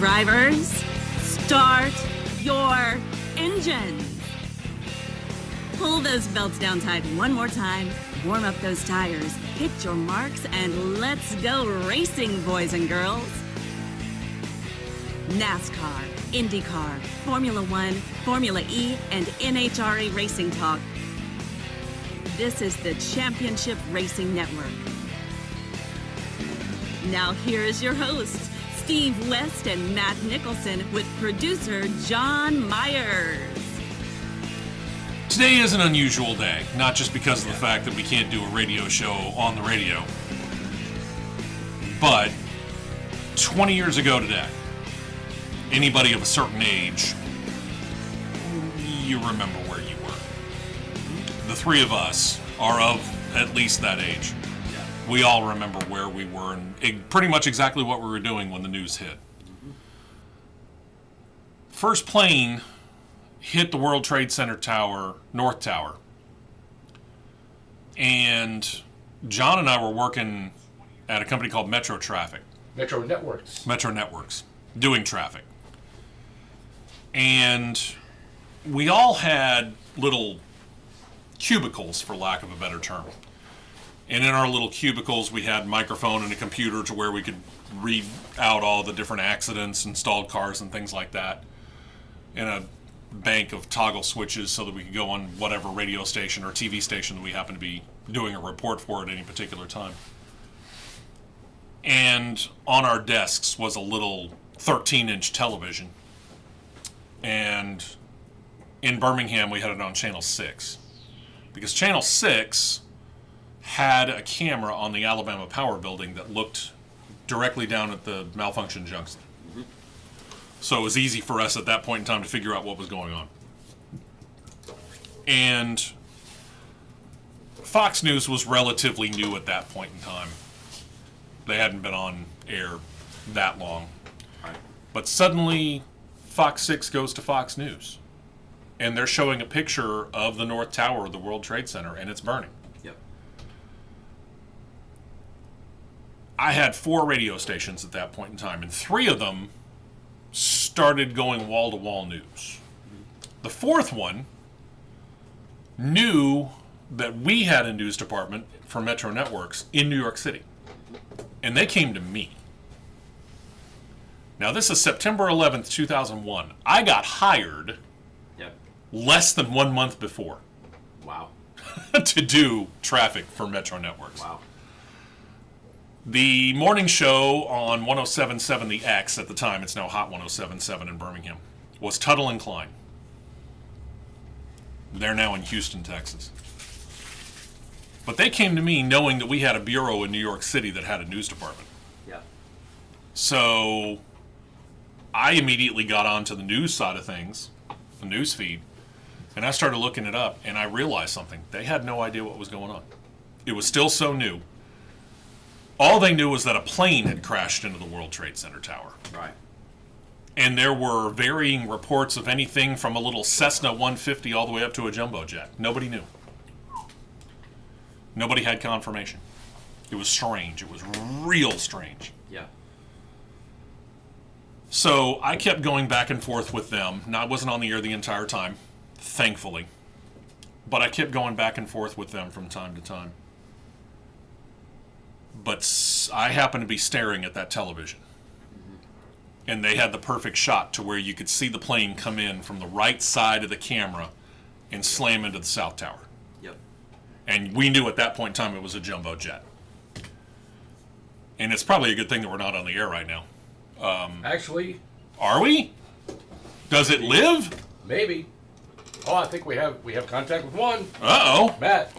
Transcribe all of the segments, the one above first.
Drivers, start your engines. Pull those belts down tight one more time, warm up those tires, hit your marks, and let's go racing, boys and girls. NASCAR, Indycar, Formula One, Formula E, and NHRA Racing Talk. This is the Championship Racing Network. Now here is your hosts, Steve West and Matt Nicholson, with producer John Myers. Today is an unusual day, not just because of the fact that we can't do a radio show on the radio, but 20 years ago today, anybody of a certain age, you remember where you were. The three of us are of at least that age. We all remember where we were and pretty much exactly what we were doing when the news hit. First plane hit the World Trade Center tower, North Tower. And John and I were working at a company called Metro Networks, doing traffic. And we all had little cubicles, for lack of a better term. And in our little cubicles, we had a microphone and a computer to where we could read out all the different accidents, installed cars, and things like that. And a bank of toggle switches so that we could go on whatever radio station or TV station that we happen to be doing a report for at any particular time. And on our desks was a little 13-inch television. And in Birmingham, we had it on Channel 6. Because Channel 6 had a camera on the Alabama Power Building that looked directly down at the malfunction junction. So it was easy for us at that point in time to figure out what was going on. And Fox News was relatively new at that point in time. They hadn't been on air that long. But suddenly, Fox 6 goes to Fox News. And they're showing a picture of the North Tower of the World Trade Center, and it's burning. I had 4 radio stations at that point in time, and 3 of them started going wall-to-wall news. The 4th one knew that we had a news department for Metro Networks in New York City, and they came to me. Now, this is September 11th, 2001. I got hired less than 1 month before. Wow. To do traffic for Metro Networks. Wow. The morning show on 107.7 The X at the time, it's now Hot 107.7 in Birmingham, was Tuttle and Klein. They're now in Houston, Texas. But they came to me knowing that we had a bureau in New York City that had a news department. Yeah. So I immediately got onto the news side of things, the news feed, and I started looking it up, and I realized something. They had no idea what was going on. It was still so new. All they knew was that a plane had crashed into the World Trade Center tower. Right. And there were varying reports of anything from a little Cessna 150 all the way up to a jumbo jet. Nobody knew. Nobody had confirmation. It was strange. It was real strange. Yeah. So I kept going back and forth with them. Now, I wasn't on the air the entire time, thankfully. But I kept going back and forth with them from time to time. But I happened to be staring at that television. And they had the perfect shot to where you could see the plane come in from the right side of the camera and slam into the South Tower. Yep. And we knew at that point in time it was a jumbo jet. And it's probably a good thing that we're not on the air right now. Actually, are we? Does it live? Maybe. Oh, I think we have contact with one. Uh-oh. Matt.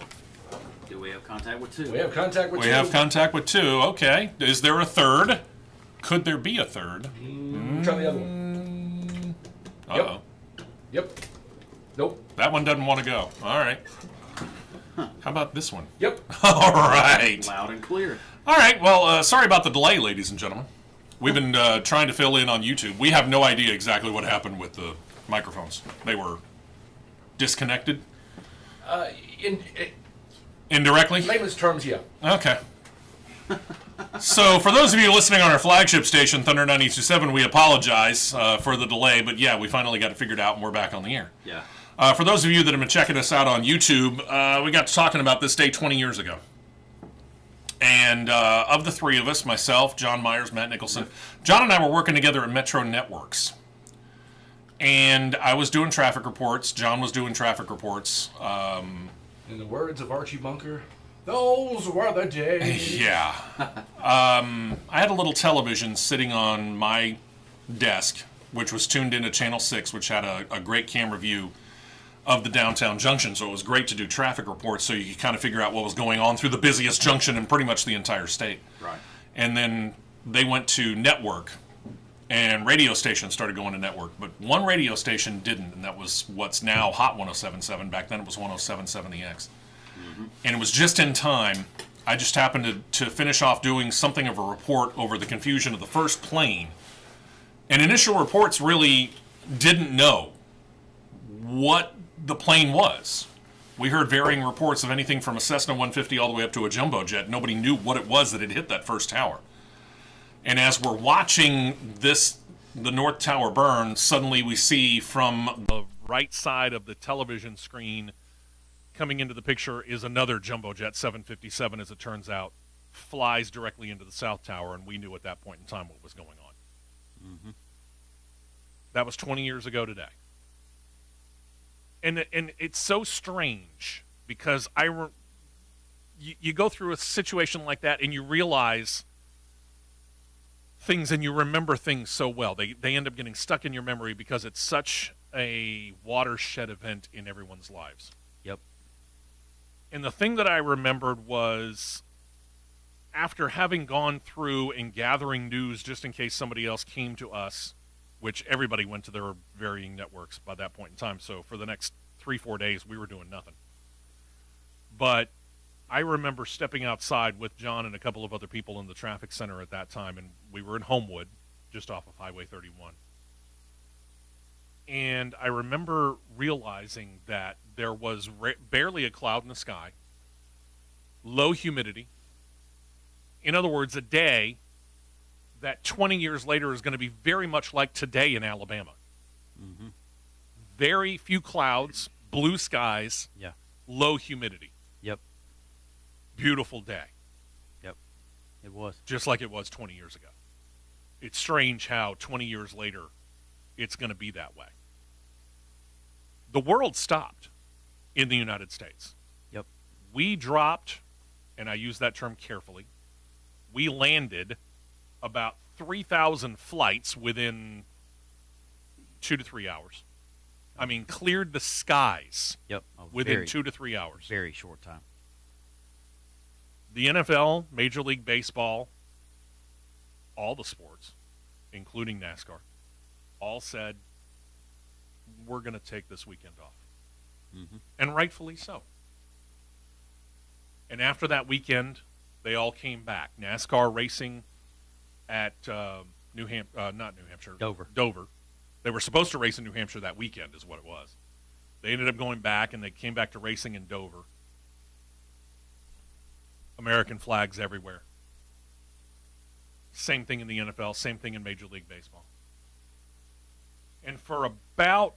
Do we have contact with 2? We have contact with 2. We have contact with 2. Okay. Is there a third? Could there be a third? Try the other one. Uh-oh. Yep. Nope. That one doesn't want to go. All right. How about this one? Yep. All right. Loud and clear. All right. Well, sorry about the delay, ladies and gentlemen. We've been trying to fill in on YouTube. We have no idea exactly what happened with the microphones. They were disconnected? In Indirectly? layman's terms, yeah. Okay. So for those of you listening on our flagship station, Thunder 92.7, we apologize for the delay, but yeah, we finally got it figured out and we're back on the air. Yeah. For those of you that have been checking us out on YouTube, we got to talking about this day 20 years ago. And of the three of us, myself, John Myers, Matt Nicholson, John and I were working together at Metro Networks. And I was doing traffic reports. John was doing traffic reports. In the words of Archie Bunker, those were the days. Yeah. I had a little television sitting on my desk, which was tuned into Channel 6, which had a great camera view of the downtown junction. So it was great to do traffic reports so you could kind of figure out what was going on through the busiest junction in pretty much the entire state. Right. And then they went to network, and radio stations started going to network. But one radio station didn't, and that was what's now Hot 107.7. Back then it was 107.7 The X. And it was just in time. I just happened to finish off doing something of a report over the confusion of the first plane. And initial reports really didn't know what the plane was. We heard varying reports of anything from a Cessna 150 all the way up to a jumbo jet. Nobody knew what it was that had hit that first tower. And as we're watching the North Tower burn, suddenly we see from the right side of the television screen coming into the picture is another jumbo jet, 757, as it turns out, flies directly into the South Tower, and we knew at that point in time what was going on. Mm-hmm. That was 20 years ago today. And it's so strange because you go through a situation like that and you realize things and you remember things so well. They end up getting stuck in your memory because it's such a watershed event in everyone's lives. Yep. And the thing that I remembered was after having gone through and gathering news just in case somebody else came to us, which everybody went to their varying networks by that point in time. So for the next 3-4 days, we were doing nothing. But I remember stepping outside with John and a couple of other people in the traffic center at that time, and we were in Homewood, just off of Highway 31. And I remember realizing that there was barely a cloud in the sky, low humidity. In other words, a day that 20 years later is going to be very much like today in Alabama. Mm-hmm. Very few clouds, blue skies, Yeah. low humidity. Yep. Beautiful day. Yep. It was. Just like it was 20 years ago. It's strange how 20 years later it's going to be that way. The world stopped in the United States. Yep. We dropped, and I use that term carefully, we landed about 3,000 flights within 2 to 3 hours. I mean, cleared the skies Yep. within 2 to 3 hours. Very short time. The NFL, Major League Baseball, all the sports, including NASCAR, all said, we're going to take this weekend off. Mm-hmm. And rightfully so. And after that weekend, they all came back. NASCAR racing at not New Hampshire. Dover. They were supposed to race in New Hampshire that weekend is what it was. They ended up going back, and they came back to racing in Dover. American flags everywhere. Same thing in the NFL, same thing in Major League Baseball. And for about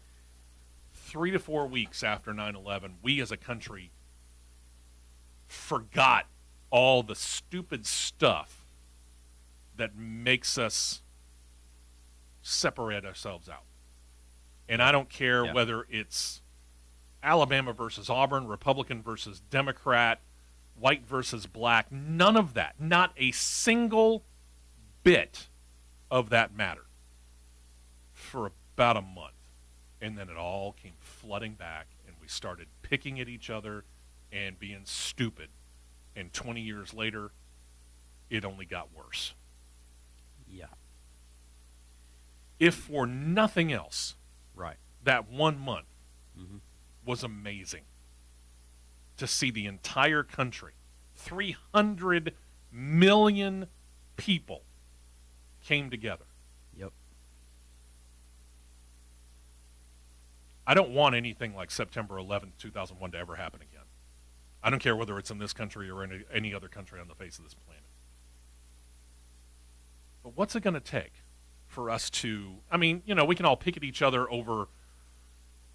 3 to 4 weeks after 9/11, we as a country forgot all the stupid stuff that makes us separate ourselves out. And I don't care whether it's Alabama versus Auburn, Republican versus Democrat, white versus black, none of that. Not a single bit of that mattered for about a month. And then it all came flooding back, and we started picking at each other and being stupid. And 20 years later, it only got worse. Yeah. If for nothing else, Right. that 1 month Mm-hmm. was amazing. To see the entire country, 300 million people came together. Yep. I don't want anything like September 11th, 2001 to ever happen again. I don't care whether it's in this country or in any other country on the face of this planet. what's it going to take for us to, I mean, you know, we can all pick at each other over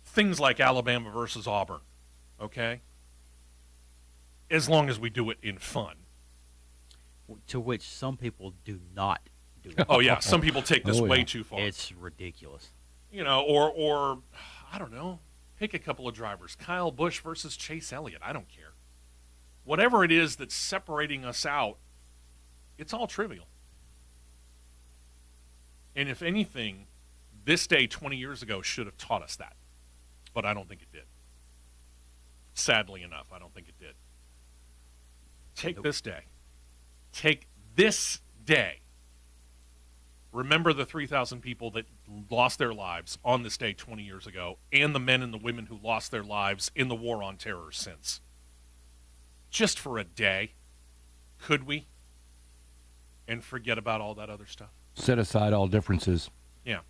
things like Alabama versus Auburn, okay? As long as we do it in fun. To which some people do not do it. Oh, yeah, some people take this Oh, way yeah. too far. It's ridiculous. You know, or I don't know, pick a couple of drivers. Kyle Busch versus Chase Elliott. I don't care. Whatever it is that's separating us out, it's all trivial. And if anything, this day 20 years ago should have taught us that. But I don't think it did. Sadly enough, I don't think it did. Take this day. Take this day. Remember the 3,000 people that lost their lives on this day 20 years ago, and the men and the women who lost their lives in the war on terror since. Just for a day, could we? And forget about all that other stuff? Set aside all differences. Yeah.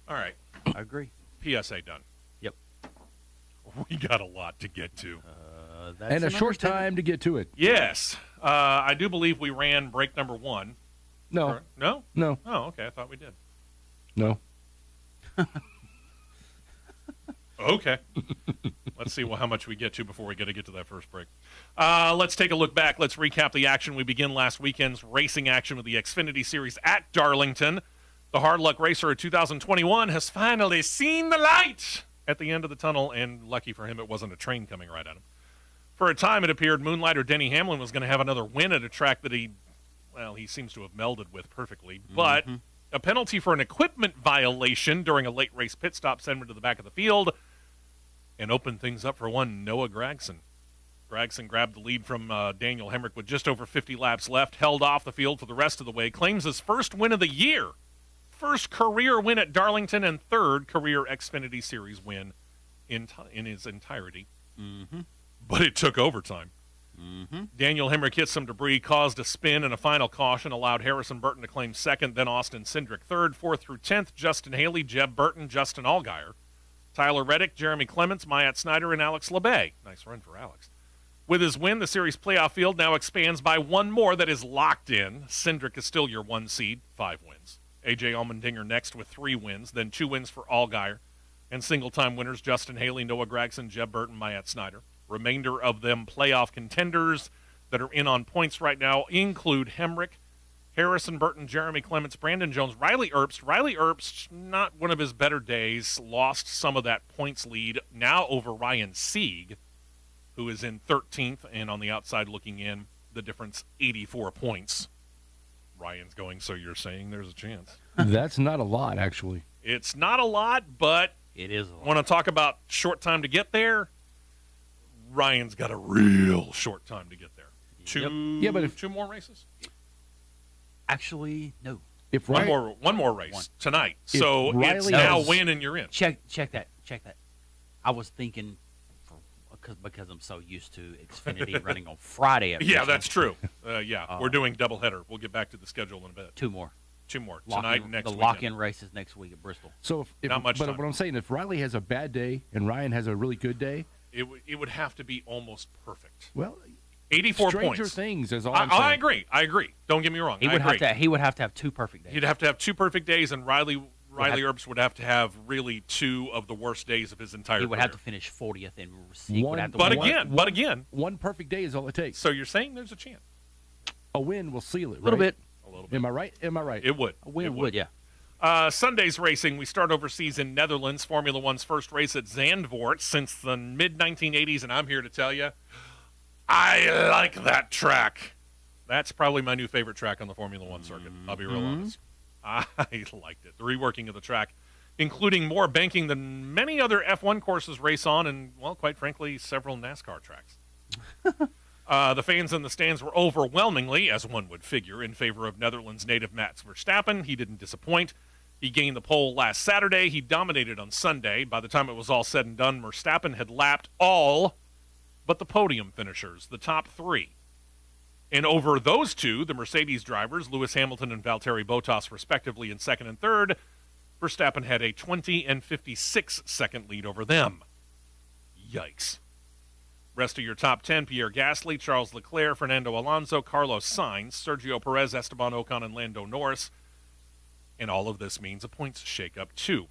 All right. I agree. PSA done. Yep. We got a lot to get to. That's And a an short understatement. time to get to it. Yes. I do believe we ran break number 1. No, Or- no? no, Oh, okay. I thought we did. no. Okay. Let's see how much we get to before we get to that first break. Let's take a look back. Let's recap the action. We begin last weekend's racing action with the Xfinity Series at Darlington. The Hard Luck Racer of 2021 has finally seen the light at the end of the tunnel, and lucky for him, it wasn't a train coming right at him. For a time, it appeared Moonlighter Denny Hamlin was going to have another win at a track that he seems to have melded with perfectly. But a penalty for an equipment violation during a late race pit stop sent him to the back of the field and opened things up for one Noah Gragson. Gragson grabbed the lead from Daniel Hemrick with just over 50 laps left, held off the field for the rest of the way, claims his first win of the year. First career win at Darlington and third career Xfinity Series win in his entirety. But it took overtime. Daniel Hemrick hit some debris, caused a spin, and a final caution allowed Harrison Burton to claim second, then Austin Cindric third, fourth through 10th, Justin Haley, Jeb Burton, Justin Allgaier, Tyler Reddick, Jeremy Clements, Myatt Snyder, and Alex LeBay. Nice run for Alex. With his win, the series playoff field now expands by one more that is locked in. Cindric is still your 1 seed, 5 wins. A.J. Allmendinger next with 3 wins, then 2 wins for Allgaier, and single-time winners Justin Haley, Noah Gragson, Jeb Burton, Myatt Snyder. Remainder of them playoff contenders that are in on points right now include Hemrick, Harrison Burton, Jeremy Clements, Brandon Jones, Riley Earpst. Riley Earpst, not one of his better days, lost some of that points lead now over Ryan Sieg, who is in 13th, and on the outside looking in, the difference 84 points. Ryan's going, so you're saying there's a chance. That's not a lot, actually. It's not a lot, but It is a lot. want to talk about short time to get there? Ryan's got a real short time to get there. Yeah, but if- 2 more races? Actually, no. If One Riley, more race One. tonight. If So it's Riley now has- win and you're in. Check that. I was thinking, because I'm so used to Xfinity running on Friday. At Yeah, Richmond. that's true. We're doing doubleheader. We'll get back to the schedule in a bit. 2 more. 2 more tonight and next the weekend. lock-in races next week at Bristol. so if Not much but time. what I'm saying, if Riley has a bad day and Ryan has a really good day, It would have to be almost perfect. well, 84 stranger points. things is all I'm I saying. agree. Don't get me wrong. He I would agree. have to have 2 perfect days. He'd have to have 2 perfect days, and Riley Earps would have to have really 2 of the worst days of his entire He would career. have to finish 40th, and Sieg would have to But win. again, One perfect day is all it takes. so you're saying there's a chance? A win will seal it, a little right? bit. A little bit. Am I right? Am I right? It would. A win It would, yeah. Sunday's racing, we start overseas in Netherlands. Formula One's first race at Zandvoort since the mid-1980s, and I'm here to tell you, I like that track. That's probably my new favorite track on the Formula One circuit. I'll be real honest. I liked it. The reworking of the track, including more banking than many other F1 courses race on, and, well, quite frankly, several NASCAR tracks. The fans in the stands were overwhelmingly, as one would figure, in favor of Netherlands native Max Verstappen. He didn't disappoint. He gained the pole last Saturday. He dominated on Sunday. By the time it was all said and done, Verstappen had lapped all but the podium finishers, the top 3. And over those 2, the Mercedes drivers, Lewis Hamilton and Valtteri Bottas, respectively, in second and third, Verstappen had a 20 and 56 second lead over them. Yikes. Rest of your top 10, Pierre Gasly, Charles Leclerc, Fernando Alonso, Carlos Sainz, Sergio Perez, Esteban Ocon, and Lando Norris. And all of this means a points shakeup, too.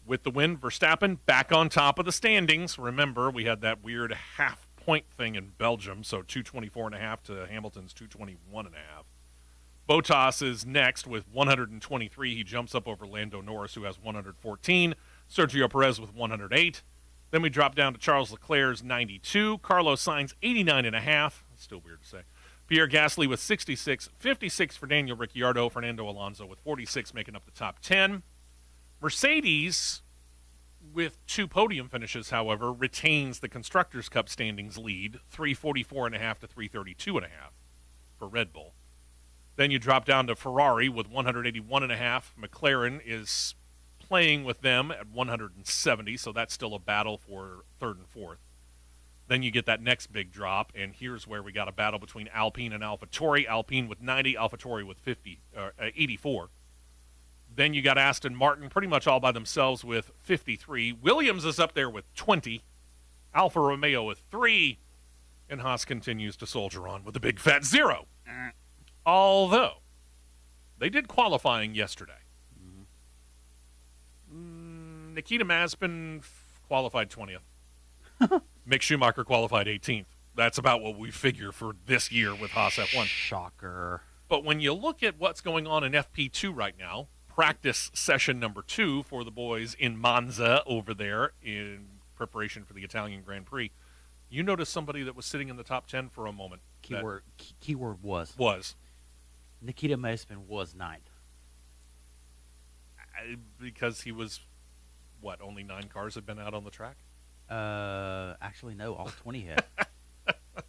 With the win, Verstappen back on top of the standings. Remember, we had that weird half-point thing in Belgium, so 224.5 to Hamilton's 221.5. Bottas is next with 123. He jumps up over Lando Norris, who has 114. Sergio Perez with 108. Then we drop down to Charles Leclerc's 92. Carlos Sainz, 89.5. That's still weird to say. Pierre Gasly with 66. 56 for Daniel Ricciardo. Fernando Alonso with 46, making up the top 10. Mercedes, with 2 podium finishes, however, retains the Constructors' Cup standings lead, 344.5 to 332.5 for Red Bull. Then you drop down to Ferrari with 181.5. McLaren is playing with them at 170, so that's still a battle for third and fourth. Then you get that next big drop, and here's where we got a battle between Alpine and AlphaTauri. Alpine with 90, AlphaTauri with 84. Then you got Aston Martin pretty much all by themselves with 53. Williams is up there with 20. Alfa Romeo with 3. And Haas continues to soldier on with a big fat 0. Although, they did qualifying yesterday. Nikita Mazepin qualified 20th. Mick Schumacher qualified 18th. That's about what we figure for this year with Haas F1. Shocker. But when you look at what's going on in FP2 right now, practice session number 2 for the boys in Monza over there in preparation for the Italian Grand Prix, you notice somebody that was sitting in the top 10 for a moment. Keyword was. Was. Nikita Mazepin was 9th. Because he was, only 9 cars had been out on the track? Actually, no, all 20 had.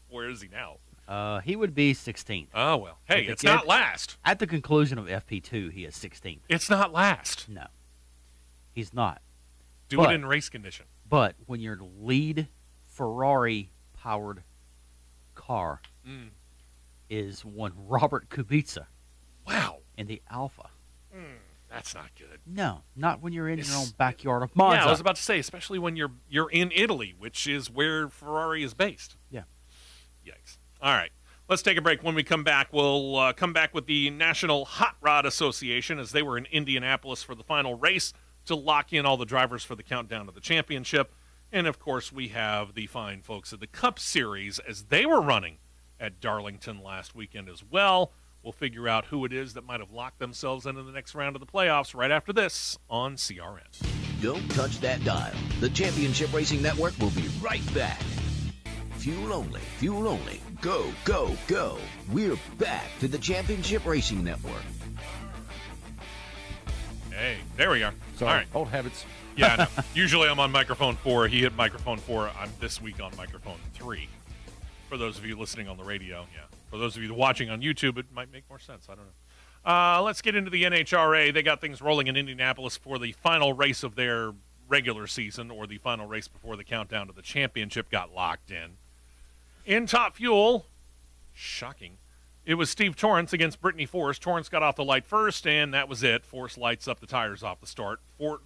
Where is he now? He would be 16th. Oh, well. Hey, it's not last. At the conclusion of FP2, he is 16th. It's not last. No, he's not. Do it in race condition. But when your lead Ferrari-powered car is one Robert Kubica. Wow. In the Alpha. That's not good. No, not when you're in your own backyard of Monza. Yeah, I was about to say, especially when you're in Italy, which is where Ferrari is based. Yeah. Yikes. All right. Let's take a break. When we come back, we'll come back with the National Hot Rod Association as they were in Indianapolis for the final race to lock in all the drivers for the countdown to the championship. And, of course, we have the fine folks of the Cup Series as they were running at Darlington last weekend as well. We'll figure out who it is that might have locked themselves into the next round of the playoffs right after this on CRN. Don't touch that dial. The Championship Racing Network will be right back. Fuel only, fuel only. Go, go, go. We're back to the Championship Racing Network. Hey, there we are. Sorry, All right. old habits. Yeah, I know. Usually I'm on microphone 4. He hit microphone 4. I'm this week on microphone 3. For those of you listening on the radio, yeah. For those of you watching on YouTube, it might make more sense. I don't know. Let's get into the NHRA. They got things rolling in Indianapolis for the final race of their regular season, or the final race before the countdown to the championship got locked in. In Top Fuel, shocking, it was Steve Torrance against Brittany Force. Torrance got off the light first, and that was it. Force lights up the tires off the start.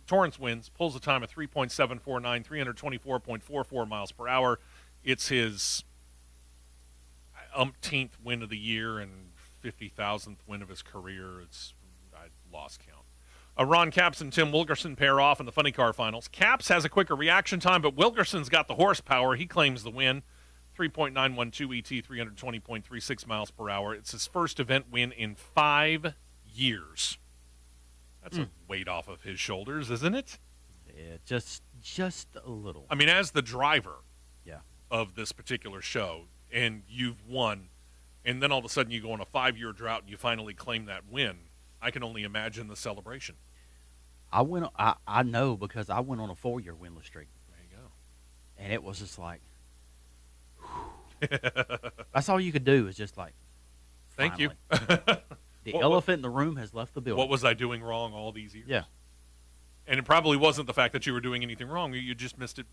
Torrance wins, pulls a time of 3.749, 324.44 miles per hour. It's his umpteenth win of the year and 50,000th win of his career. I lost count. Ron Capps and Tim Wilkerson pair off in the funny car finals. Capps has a quicker reaction time, but Wilkerson's got the horsepower. He claims the win. 3.912 ET, 320.36 miles per hour. It's his first event win in 5 years. That's a weight off of his shoulders, isn't it? Yeah, just a little. I mean, as the driver Yeah. of this particular show, and you've won, and then all of a sudden you go on a 5-year drought and you finally claim that win, I can only imagine the celebration. I know because I went on a 4-year winless streak. There you go. And it was just like, that's all you could do is just like, Thank you. The elephant in the room has left the building. What was I doing wrong all these years? Yeah. And it probably wasn't the fact that you were doing anything wrong. You just missed it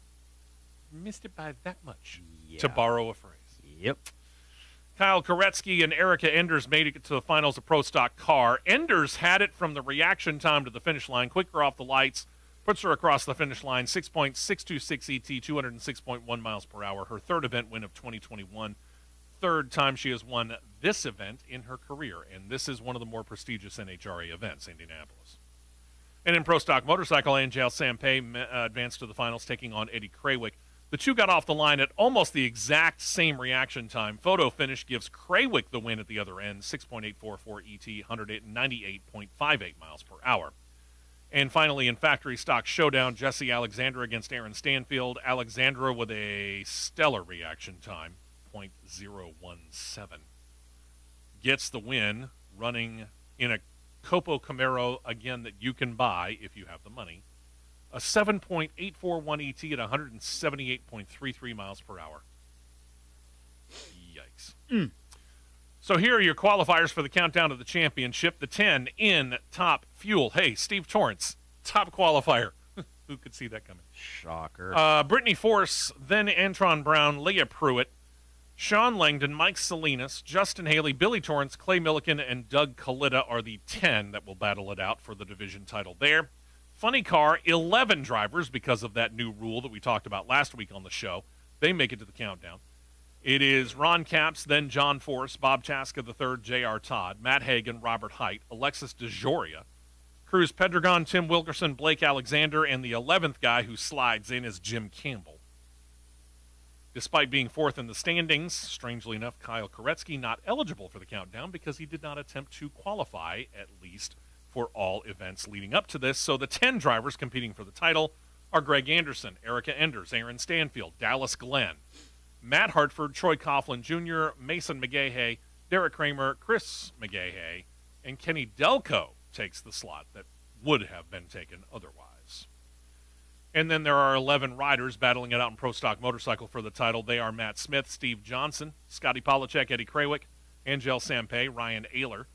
by that much, to borrow a phrase. Yep. Kyle Koretsky and Erica Enders made it to the finals of Pro Stock Car. Enders had it from the reaction time to the finish line, quicker off the lights, Puts her across the finish line, 6.626 ET, 206.1 miles per hour. Her third event win of 2021. Third time she has won this event in her career, and this is one of the more prestigious NHRA events, Indianapolis. And in Pro Stock Motorcycle, Angel Sampey advanced to the finals, taking on Eddie Krawick. The two got off the line at almost the exact same reaction time. Photo finish gives Krawick the win at the other end, 6.844 ET, 198.58 miles per hour. And finally, in Factory Stock Showdown, Jesse Alexandra against Aaron Stanfield. Alexandra with a stellar reaction time, 0.017. Gets the win, running in a Copo Camaro, again, that you can buy if you have the money. A 7.841 ET at 178.33 miles per hour. Yikes. So here are your qualifiers for the countdown to the championship. The 10 in Top Fuel. Hey, Steve Torrance, top qualifier. Who could see that coming? Shocker. Brittany Force, then Antron Brown, Leah Pruitt, Sean Langdon, Mike Salinas, Justin Haley, Billy Torrance, Clay Milliken, and Doug Kalita are the 10 that will battle it out for the division title there. Funny Car, 11 drivers because of that new rule that we talked about last week on the show. They make it to the countdown. It is Ron Capps, then John Force, Bob Chaska III, J.R. Todd, Matt Hagan, Robert Height, Alexis DeJoria, Cruz Pedregon, Tim Wilkerson, Blake Alexander, and the 11th guy who slides in is Jim Campbell. Despite being fourth in the standings, strangely enough, Kyle Koretsky not eligible for the countdown because he did not attempt to qualify, at least for all events leading up to this. So the 10 drivers competing for the title are Greg Anderson, Erica Enders, Aaron Stanfield, Dallas Glenn, Matt Hartford, Troy Coughlin Jr., Mason McGahey, Derek Kramer, Chris McGahey, and Kenny Delco takes the slot that would have been taken otherwise. And then there are 11 riders battling it out in Pro Stock Motorcycle for the title. They are Matt Smith, Steve Johnson, Scotty Polachek, Eddie Krawick, Angel Sampey, Ryan Ayler,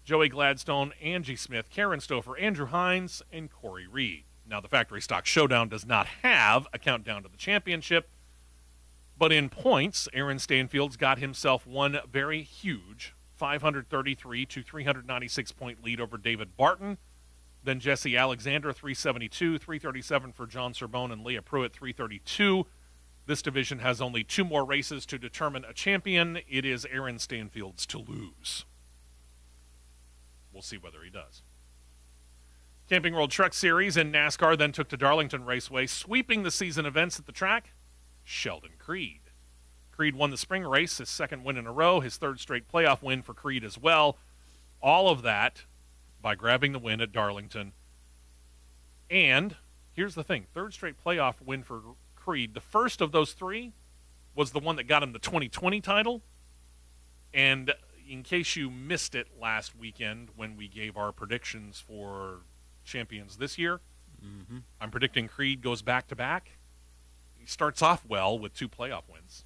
Joey Gladstone, Angie Smith, Karen Stouffer, Andrew Hines, and Corey Reed. Now, the Factory Stock Showdown does not have a countdown to the championship, but in points, Aaron Stanfield's got himself one very huge 533 to 396 point lead over David Barton. Then Jesse Alexander, 372, 337 for John Serbone and Leah Pruitt, 332. This division has only 2 more races to determine a champion. It is Aaron Stanfield's to lose. We'll see whether he does. Camping World Truck Series in NASCAR then took to Darlington Raceway, sweeping the season events at the track. Sheldon Creed. Creed won the spring race, his second win in a row, his third straight playoff win for Creed as well. All of that by grabbing the win at Darlington. And here's the thing, third straight playoff win for Creed. The first of those 3 was the one that got him the 2020 title. And in case you missed it last weekend when we gave our predictions for champions this year, I'm predicting Creed goes back-to-back. He starts off well with 2 playoff wins.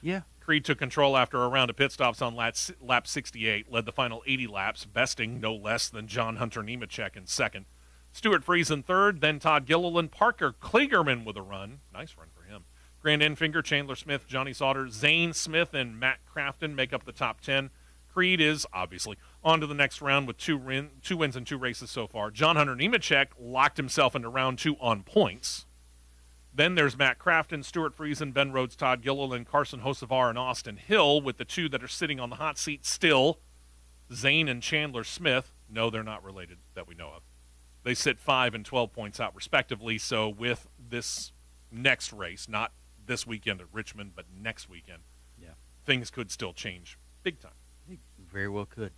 Yeah. Creed took control after a round of pit stops on lap 68, led the final 80 laps, besting no less than John Hunter Nemechek in second. Stuart Fries in third, then Todd Gilliland, Parker Kligerman with a run. Nice run for him. Grant Enfinger, Chandler Smith, Johnny Sauter, Zane Smith, and Matt Crafton make up the top 10. Creed is, obviously, on to the next round with 2 wins in 2 races so far. John Hunter Nemechek locked himself into round 2 on points. Then there's Matt Crafton, Stuart Friesen, Ben Rhodes, Todd Gilliland, Carson Hocevar, and Austin Hill, with the 2 that are sitting on the hot seat still, Zane and Chandler Smith. No, they're not related that we know of. They sit 5 and 12 points out respectively, so with this next race, not this weekend at Richmond, but next weekend, things could still change big time. Very well could.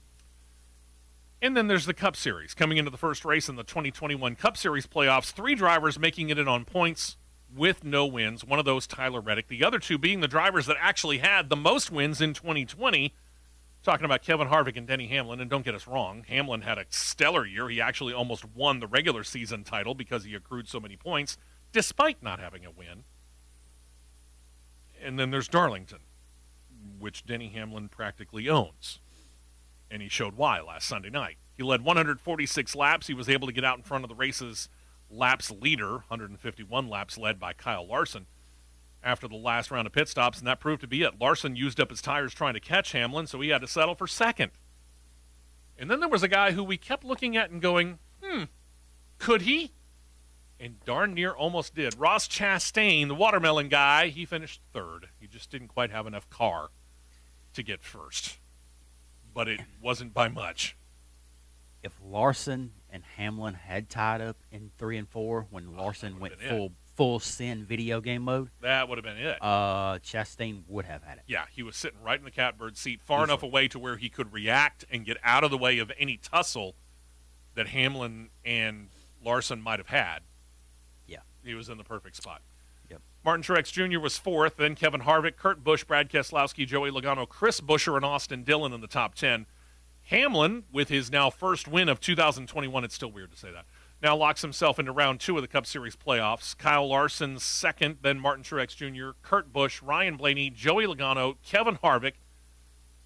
And then there's the Cup Series. Coming into the first race in the 2021 Cup Series playoffs, 3 drivers making it in on points with no wins. One of those, Tyler Reddick. The other 2 being the drivers that actually had the most wins in 2020. Talking about Kevin Harvick and Denny Hamlin. And don't get us wrong, Hamlin had a stellar year. He actually almost won the regular season title because he accrued so many points, despite not having a win. And then there's Darlington, which Denny Hamlin practically owns. And he showed why last Sunday night. He led 146 laps. He was able to get out in front of the race's laps leader, 151 laps led by Kyle Larson, after the last round of pit stops, and that proved to be it. Larson used up his tires trying to catch Hamlin, so he had to settle for second. And then there was a guy who we kept looking at and going, could he? and darn near almost did. Ross Chastain, the watermelon guy, he finished third. He just didn't quite have enough car to get first, but it wasn't by much. If Larson and Hamlin had tied up in 3 and 4 when Larson went full sin video game mode, that would have been it. Chastain would have had it. Yeah, he was sitting right in the catbird seat, far enough away to where he could react and get out of the way of any tussle that Hamlin and Larson might have had. Yeah. He was in the perfect spot. Yep. Martin Truex Jr. was fourth, then Kevin Harvick, Kurt Busch, Brad Keselowski, Joey Logano, Chris Buescher, and Austin Dillon in the top 10. Hamlin, with his now first win of 2021, it's still weird to say that, now locks himself into round 2 of the Cup Series playoffs. Kyle Larson second, then Martin Truex Jr., Kurt Busch, Ryan Blaney, Joey Logano, Kevin Harvick.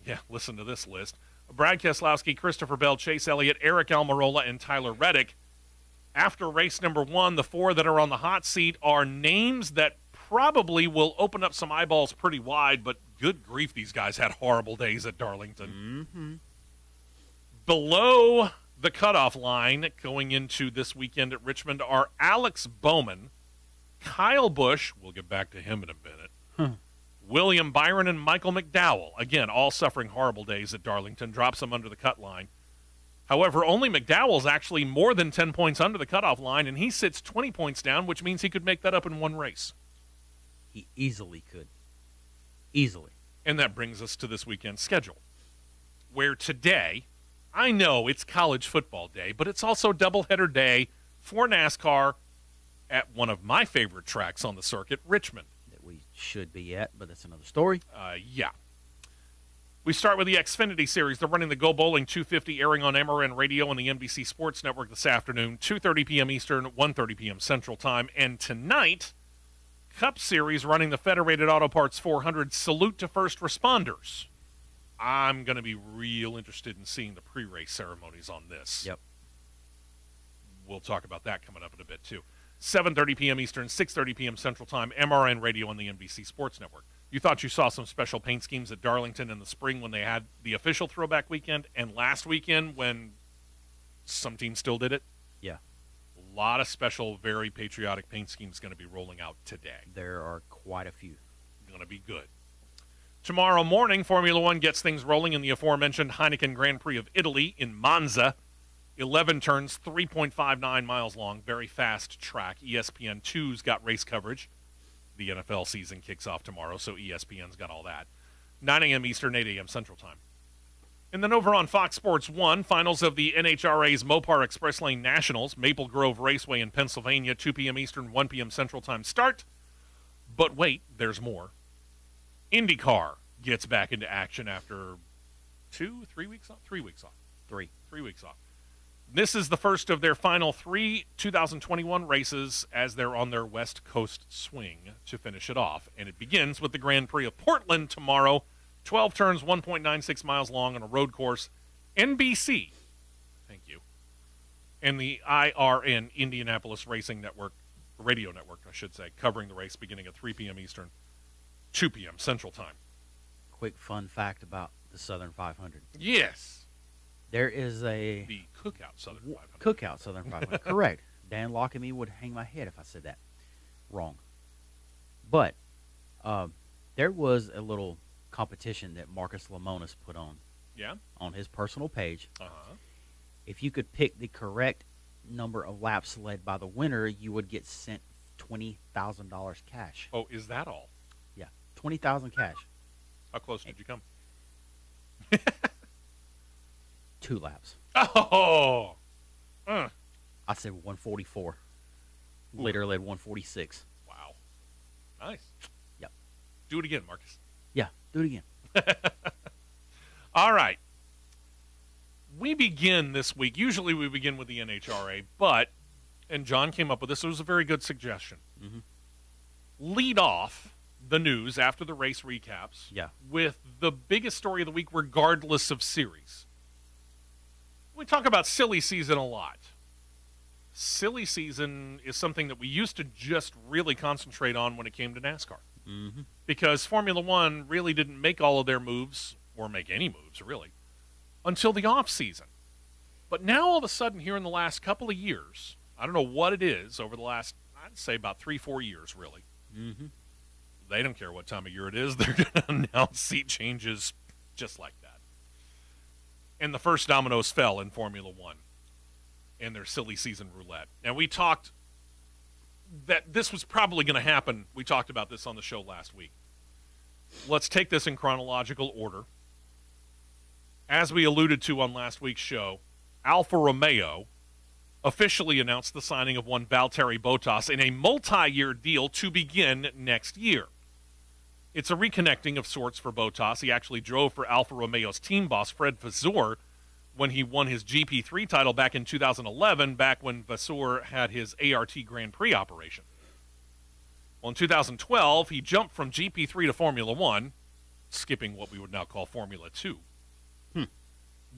Yeah, listen to this list. Brad Keselowski, Christopher Bell, Chase Elliott, Eric Almirola, and Tyler Reddick. After race number 1, the 4 that are on the hot seat are names that probably will open up some eyeballs pretty wide, but good grief, these guys had horrible days at Darlington. Mm-hmm. Below the cutoff line going into this weekend at Richmond are Alex Bowman, Kyle Busch, we'll get back to him in a minute, William Byron, and Michael McDowell. Again, all suffering horrible days at Darlington, drops them under the cut line. However, only McDowell's actually more than 10 points under the cutoff line, and he sits 20 points down, which means he could make that up in one race. He easily could. Easily. And that brings us to this weekend's schedule, where today, I know it's college football day, but it's also doubleheader day for NASCAR at one of my favorite tracks on the circuit, Richmond. That we should be at, but that's another story. Yeah. We start with the Xfinity Series. They're running the Go Bowling 250, airing on MRN Radio and the NBC Sports Network this afternoon, 2:30 p.m. Eastern, 1:30 p.m. Central Time. And tonight, Cup Series running the Federated Auto Parts 400 Salute to First Responders. I'm going to be real interested in seeing the pre-race ceremonies on this. Yep. We'll talk about that coming up in a bit, too. 7:30 p.m. Eastern, 6:30 p.m. Central Time, MRN Radio and the NBC Sports Network. You thought you saw some special paint schemes at Darlington in the spring when they had the official throwback weekend, and last weekend when some teams still did it? Yeah. A lot of special, very patriotic paint schemes going to be rolling out today. There are quite a few. Going to be good. Tomorrow morning, Formula One gets things rolling in the aforementioned Heineken Grand Prix of Italy in Monza. 11 turns, 3.59 miles long, very fast track. ESPN2's got race coverage. The NFL season kicks off tomorrow, so ESPN's got all that. 9 a.m. Eastern, 8 a.m. Central Time. And then over on Fox Sports 1, finals of the NHRA's Mopar Express Lane Nationals, Maple Grove Raceway in Pennsylvania, 2 p.m. Eastern, 1 p.m. Central Time start. But wait, there's more. Indycar gets back into action after 3 weeks off. 3 weeks off. 3 weeks off. This is the first of their final 3 2021 races as they're on their West Coast swing to finish it off. And it begins with the Grand Prix of Portland tomorrow. 12 turns, 1.96 miles long on a road course. NBC, thank you, and the IRN, Indianapolis Racing Network, Radio Network, I should say, covering the race beginning at 3 p.m. Eastern, 2 p.m. Central Time. Quick fun fact about the Southern 500. Yes. There is The Cookout Southern 500. Cookout Southern 500. Correct. Dan Locke and me would hang my head if I said that. Wrong. But there was a little competition that Marcus Lemonis put on. Yeah? On his personal page. Uh-huh. If you could pick the correct number of laps led by the winner, you would get sent $20,000 cash. Oh, is that all? Yeah, $20,000 cash. How close did you come? 2 laps. Oh! I said 144. Later led 146. Wow. Nice. Yep. Do it again, Marcus. Yeah, do it again. All right. We begin this week. Usually we begin with the NHRA, but, and John came up with this, it was a very good suggestion. Mm-hmm. Lead off the news after the race recaps with the biggest story of the week, regardless of series. We talk about silly season a lot. Silly season is something that we used to just really concentrate on when it came to NASCAR. Mm-hmm. Because Formula One really didn't make all of their moves, or make any moves, really, until the off season. But now, all of a sudden, here in the last couple of years, I don't know what it is over the last, I'd say about 3-4 years, really. Mm-hmm. They don't care what time of year it is. They're going to announce seat changes just like that. And the first dominoes fell in Formula One in their silly season roulette. And we talked that this was probably going to happen. We talked about this on the show last week. Let's take this in chronological order. As we alluded to on last week's show, Alfa Romeo officially announced the signing of one Valtteri Bottas in a multi-year deal to begin next year. It's a reconnecting of sorts for Bottas. He actually drove for Alfa Romeo's team boss, Fred Vasseur, when he won his GP3 title back in 2011, back when Vasseur had his ART Grand Prix operation. Well, in 2012, he jumped from GP3 to Formula One, skipping what we would now call Formula 2.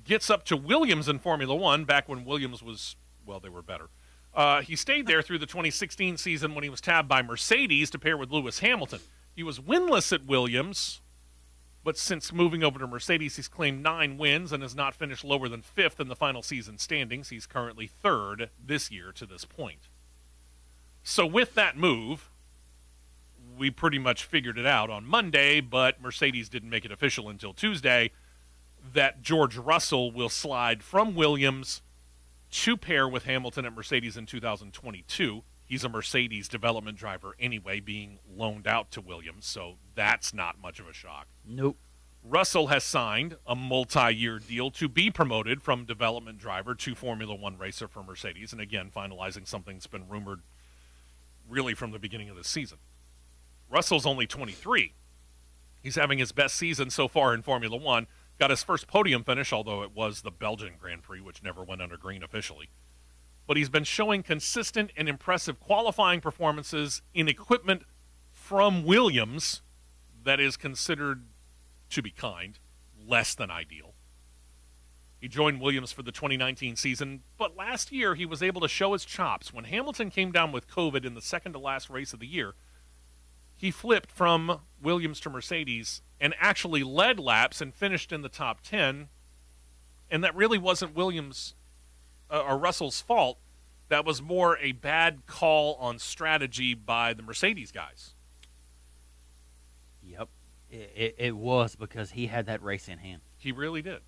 Gets up to Williams in Formula One, back when Williams was, well, they were better. He stayed there through the 2016 season when he was tabbed by Mercedes to pair with Lewis Hamilton. He was winless at Williams, but since moving over to Mercedes, he's claimed 9 wins and has not finished lower than 5th in the final season standings. He's currently 3rd this year to this point. So with that move, we pretty much figured it out on Monday, but Mercedes didn't make it official until Tuesday, that George Russell will slide from Williams to pair with Hamilton at Mercedes in 2022. He's a Mercedes development driver anyway, being loaned out to Williams, so that's not much of a shock. Nope. Russell has signed a multi-year deal to be promoted from development driver to Formula One racer for Mercedes, and again, finalizing something that's been rumored really from the beginning of the season. Russell's only 23. He's having his best season so far in Formula One. Got his first podium finish, although it was the Belgian Grand Prix, which never went under green officially. But he's been showing consistent and impressive qualifying performances in equipment from Williams that is considered, to be kind, less than ideal. He joined Williams for the 2019 season, but last year he was able to show his chops. When Hamilton came down with COVID in the second-to-last race of the year, he flipped from Williams to Mercedes and actually led laps and finished in the top 10. And that really wasn't Williams or Russell's fault. That was more a bad call on strategy by the Mercedes guys. Yep. It was because he had that race in hand. He really did.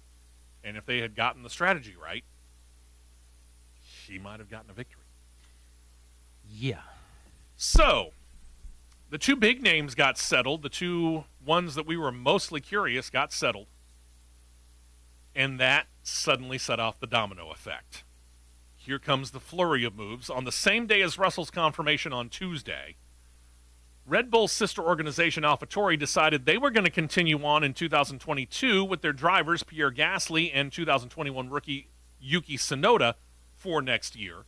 And if they had gotten the strategy right, he might have gotten a victory. Yeah. So, the 2 big names got settled. The 2 ones that we were mostly curious got settled. And that suddenly set off the domino effect. Here comes the flurry of moves. On the same day as Russell's confirmation on Tuesday, Red Bull's sister organization AlphaTauri decided they were going to continue on in 2022 with their drivers Pierre Gasly and 2021 rookie Yuki Tsunoda for next year.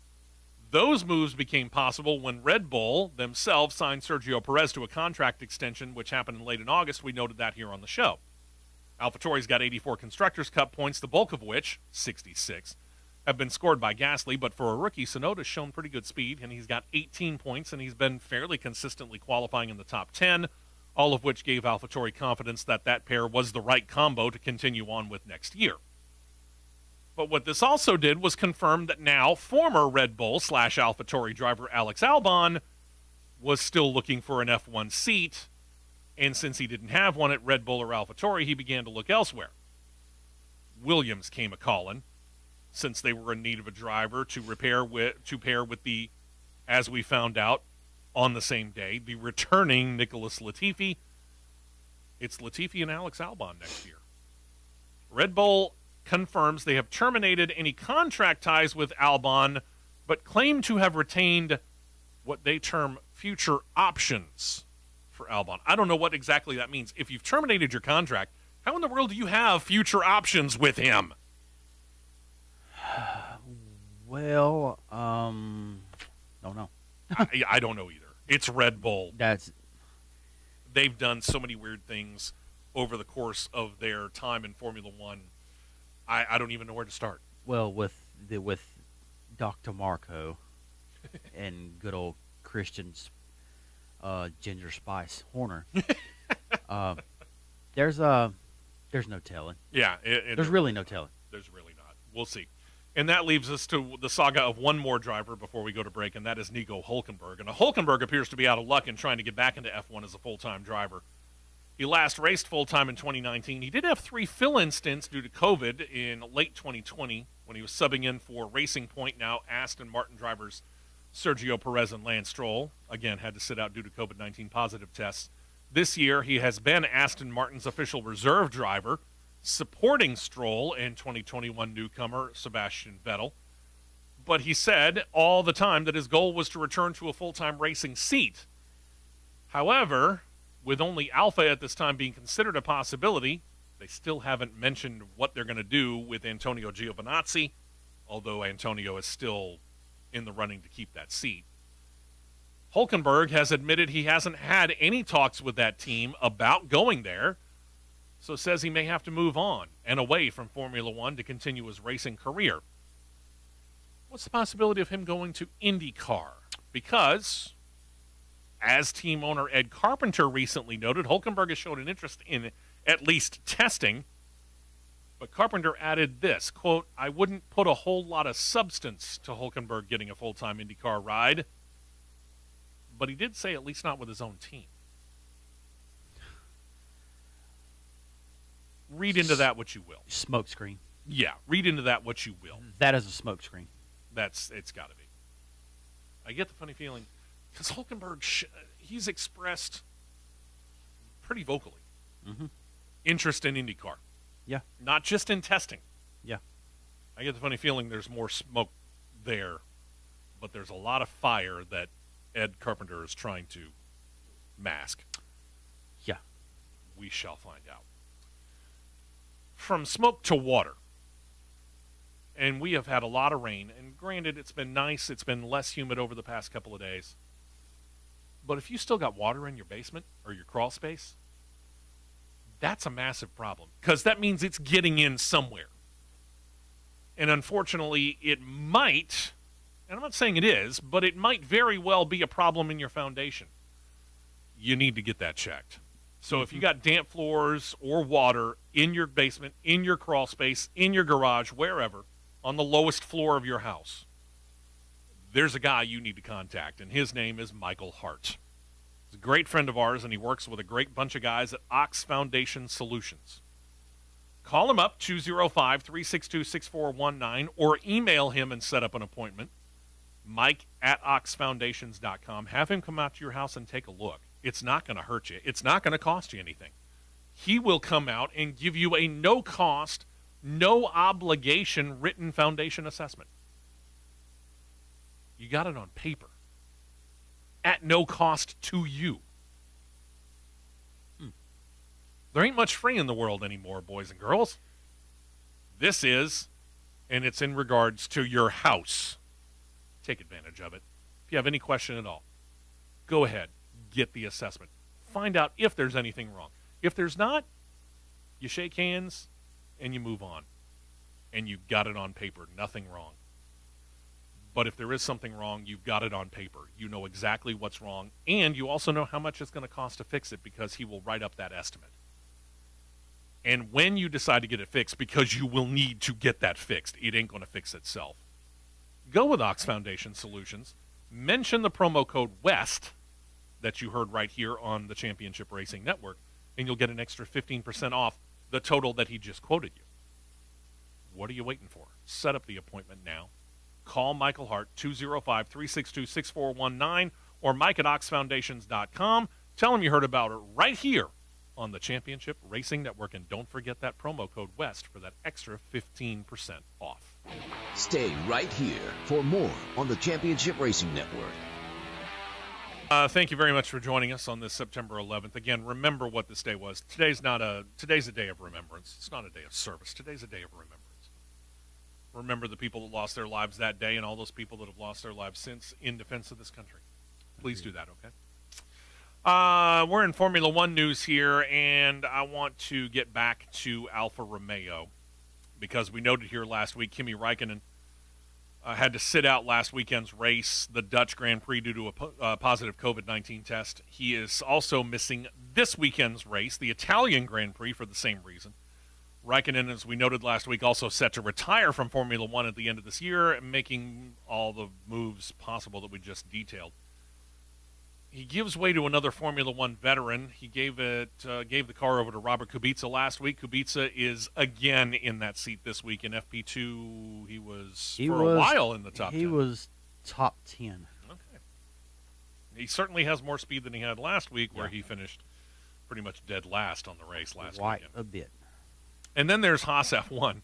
Those moves became possible when Red Bull themselves signed Sergio Perez to a contract extension, which happened late in August. We noted that here on the show. AlphaTauri's got 84 Constructors' Cup points, the bulk of which, 66, have been scored by Gasly, but for a rookie, Tsunoda's shown pretty good speed, and he's got 18 points, and he's been fairly consistently qualifying in the top 10, all of which gave AlphaTauri confidence that that pair was the right combo to continue on with next year. But what this also did was confirm that now former Red Bull / AlphaTauri driver Alex Albon was still looking for an F1 seat, and since he didn't have one at Red Bull or AlphaTauri, he began to look elsewhere. Williams came a-calling, since they were in need of a driver to pair with the, as we found out on the same day, the returning Nicholas Latifi. It's Latifi and Alex Albon next year. Red Bull confirms they have terminated any contract ties with Albon, but claim to have retained what they term future options for Albon. I don't know what exactly that means. If you've terminated your contract, how in the world do you have future options with him? Well, don't know. I don't know either. It's Red Bull. They've done so many weird things over the course of their time in Formula One. I don't even know where to start. Well, with Dr. Marco and good old Christian Ginger Spice Horner, there's no telling. Yeah, there's really no telling. There's really not. We'll see. And that leaves us to the saga of one more driver before we go to break, and that is Niko Hulkenberg. And Hulkenberg appears to be out of luck in trying to get back into F1 as a full-time driver. He last raced full-time in 2019. He did have 3 fill-in stints due to COVID in late 2020 when he was subbing in for Racing Point, now Aston Martin drivers Sergio Perez and Lance Stroll. Again, had to sit out due to COVID-19 positive tests. This year, he has been Aston Martin's official reserve driver, supporting Stroll and 2021 newcomer Sebastian Vettel. But he said all the time that his goal was to return to a full-time racing seat. However, with only Alpha at this time being considered a possibility, they still haven't mentioned what they're going to do with Antonio Giovinazzi, although Antonio is still in the running to keep that seat. Hulkenberg has admitted he hasn't had any talks with that team about going there, so says he may have to move on and away from Formula One to continue his racing career. What's the possibility of him going to Indycar? Because, as team owner Ed Carpenter recently noted, Hulkenberg has shown an interest in at least testing. But Carpenter added this, quote, "I wouldn't put a whole lot of substance to Hulkenberg getting a full-time IndyCar ride." But he did say at least not with his own team. Read into that what you will. Smoke screen. Yeah, read into that what you will. That is a smoke screen. It's got to be. I get the funny feeling, because Hulkenberg, he's expressed pretty vocally interest in IndyCar. Yeah. Not just in testing. Yeah. I get the funny feeling there's more smoke there, but there's a lot of fire that Ed Carpenter is trying to mask. Yeah. We shall find out. From smoke to water. And we have had a lot of rain. And granted, it's been nice. It's been less humid over the past couple of days. But if you still got water in your basement or your crawl space, that's a massive problem. Because that means it's getting in somewhere. And unfortunately, it might, and I'm not saying it is, but it might very well be a problem in your foundation. You need to get that checked. So if you got damp floors or water in your basement, in your crawl space, in your garage, wherever, on the lowest floor of your house, there's a guy you need to contact, and his name is Michael Hart. He's a great friend of ours, and he works with a great bunch of guys at Ox Foundation Solutions. Call him up, 205-362-6419, or email him and set up an appointment, mike@oxfoundations.com. Have him come out to your house and take a look. It's not going to hurt you. It's not going to cost you anything. He will come out and give you a no-cost, no-obligation written foundation assessment. You got it on paper at no cost to you. There ain't much free in the world anymore, boys and girls. This is, and it's in regards to your house. Take advantage of it. If you have any question at all, go ahead. Get the assessment. Find out if there's anything wrong. If there's not, you shake hands and you move on. And you got it on paper. Nothing wrong. But if there is something wrong, you've got it on paper. You know exactly what's wrong. And you also know how much it's going to cost to fix it because he will write up that estimate. And when you decide to get it fixed, because you will need to get that fixed, it ain't going to fix itself. Go with Ox Foundation Solutions. Mention the promo code WEST that you heard right here on the Championship Racing Network, and you'll get an extra 15% off the total that he just quoted you. What are you waiting for? Set up the appointment now. Call Michael Hart, 205-362-6419, or mike@oxfoundations.com. Tell him you heard about it right here on the Championship Racing Network, and don't forget that promo code WEST for that extra 15% off. Stay right here for more on the Championship Racing Network. Thank you very much for joining us on this September 11th. Again, remember what this day was. Today's a day of remembrance. It's not a day of service. Today's a day of remembrance. Remember the people that lost their lives that day and all those people that have lost their lives since in defense of this country. Please do that, okay? We're in Formula One news here, and I want to get back to Alfa Romeo because we noted here last week Kimi Räikkönen had to sit out last weekend's race, the Dutch Grand Prix, due to a positive COVID-19 test. He is also missing this weekend's race, the Italian Grand Prix, for the same reason. Raikkonen, as we noted last week, also set to retire from Formula One at the end of this year, making all the moves possible that we just detailed. He gives way to another Formula One veteran. He gave the car over to Robert Kubica last week. Kubica is again in that seat this week in FP2. He was a while in the top 10. He was top 10. Okay. He certainly has more speed than he had last week, where he finished pretty much dead last on the race last weekend. A bit. And then there's Haas F1,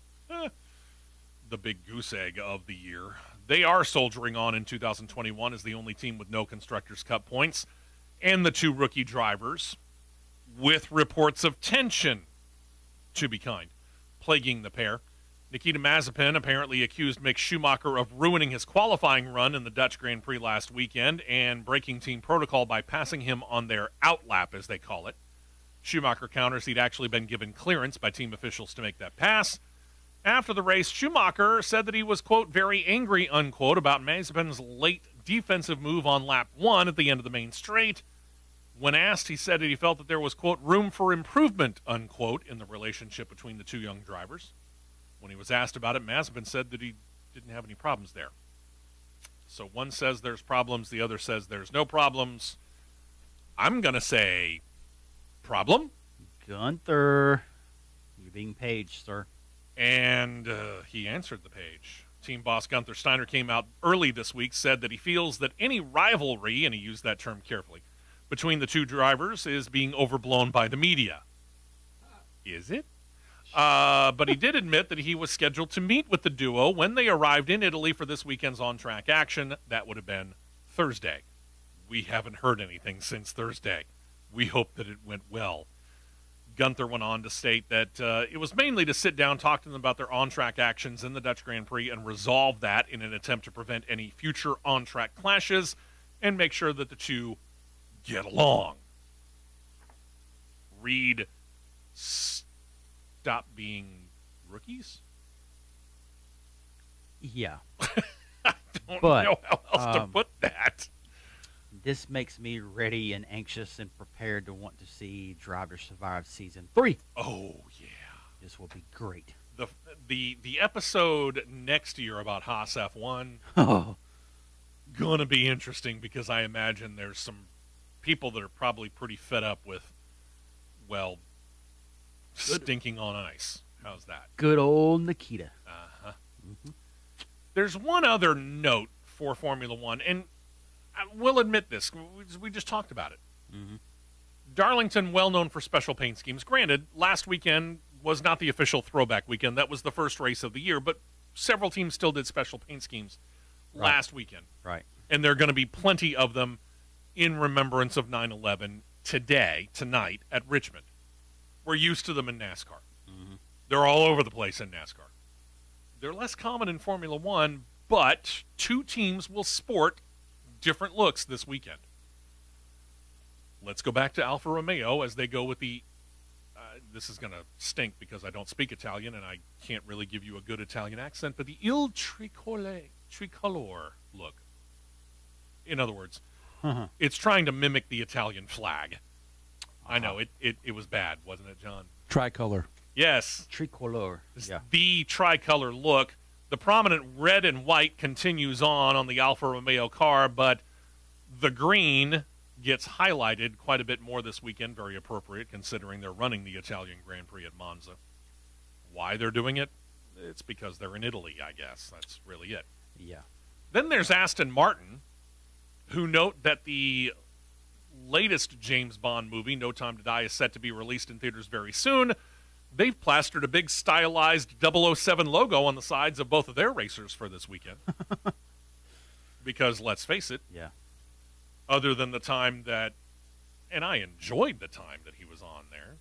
the big goose egg of the year. They are soldiering on in 2021 as the only team with no Constructors' Cup points, and the two rookie drivers, with reports of tension, to be kind, plaguing the pair. Nikita Mazepin apparently accused Mick Schumacher of ruining his qualifying run in the Dutch Grand Prix last weekend and breaking team protocol by passing him on their outlap, as they call it. Schumacher counters he'd actually been given clearance by team officials to make that pass. After the race, Schumacher said that he was, quote, very angry, unquote, about Mazepin's late defensive move on lap 1 at the end of the main straight. When asked, he said that he felt that there was, quote, room for improvement, unquote, in the relationship between the two young drivers. When he was asked about it, Mazepin said that he didn't have any problems there. So one says there's problems, the other says there's no problems. I'm going to say problem. Gunther, you're being paged, sir. And he answered the page. Team boss Gunther Steiner came out early this week, said that he feels that any rivalry, and he used that term carefully, between the two drivers is being overblown by the media. Is it? But he did admit that he was scheduled to meet with the duo when they arrived in Italy for this weekend's on-track action. That would have been Thursday. We haven't heard anything since Thursday. We hope that it went well. Gunther went on to state that it was mainly to sit down, talk to them about their on-track actions in the Dutch Grand Prix and resolve that in an attempt to prevent any future on-track clashes and make sure that the two get along. Read, stop being rookies? Yeah. I don't But, know how else to put that. This makes me ready and anxious and prepared to want to see Drive to Survive Season 3. Oh, yeah. This will be great. The episode next year about Haas F1 Oh, gonna be interesting because I imagine there's some people that are probably pretty fed up with, well, stinking on ice. How's that? good old Nikita. Uh-huh. There's one other note for Formula One, and I will admit this. We just talked about it. Mm-hmm. Darlington, well known for special paint schemes. Granted, last weekend was not the official throwback weekend. That was the first race of the year, but several teams still did special paint schemes last weekend. Right. And there are going to be plenty of them in remembrance of 9/11 tonight at Richmond. We're used to them in NASCAR. Mm-hmm. They're all over the place in NASCAR. They're less common in Formula One, but two teams will sport different looks this weekend. Let's go back to Alfa Romeo as they go with the this is going to stink because I don't speak Italian and I can't really give you a good Italian accent, but the Il Tricolore look. In other words, it's trying to mimic the Italian flag. I know, it was bad, wasn't it, John? Tricolor. Yes. Tricolor. Yeah. The tricolor look. The prominent red and white continues on the Alfa Romeo car, but the green gets highlighted quite a bit more this weekend. Very appropriate considering they're running the Italian Grand Prix at Monza. Why they're doing it? It's because they're in Italy, I guess. That's really it. Yeah. Then there's Aston Martin, who note that the latest James Bond movie, No Time to Die, is set to be released in theaters very soon. They've plastered a big stylized 007 logo on the sides of both of their racers for this weekend. Because, let's face it, Yeah. other than the time that, and I enjoyed the time that he was on there,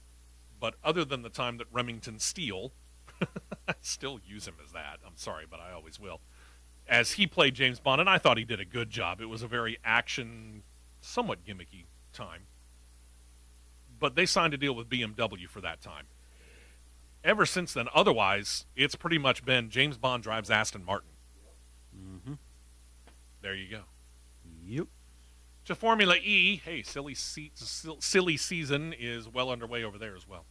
but other than the time that Remington Steele, I still use him as that, I'm sorry, but I always will, as he played James Bond, and I thought he did a good job. It was a very action, somewhat gimmicky time. But they signed a deal with BMW for that time. Ever since then, otherwise, it's pretty much been James Bond drives Aston Martin. Mm-hmm. There you go. Yep. To Formula E, hey, silly season is well underway over there as well.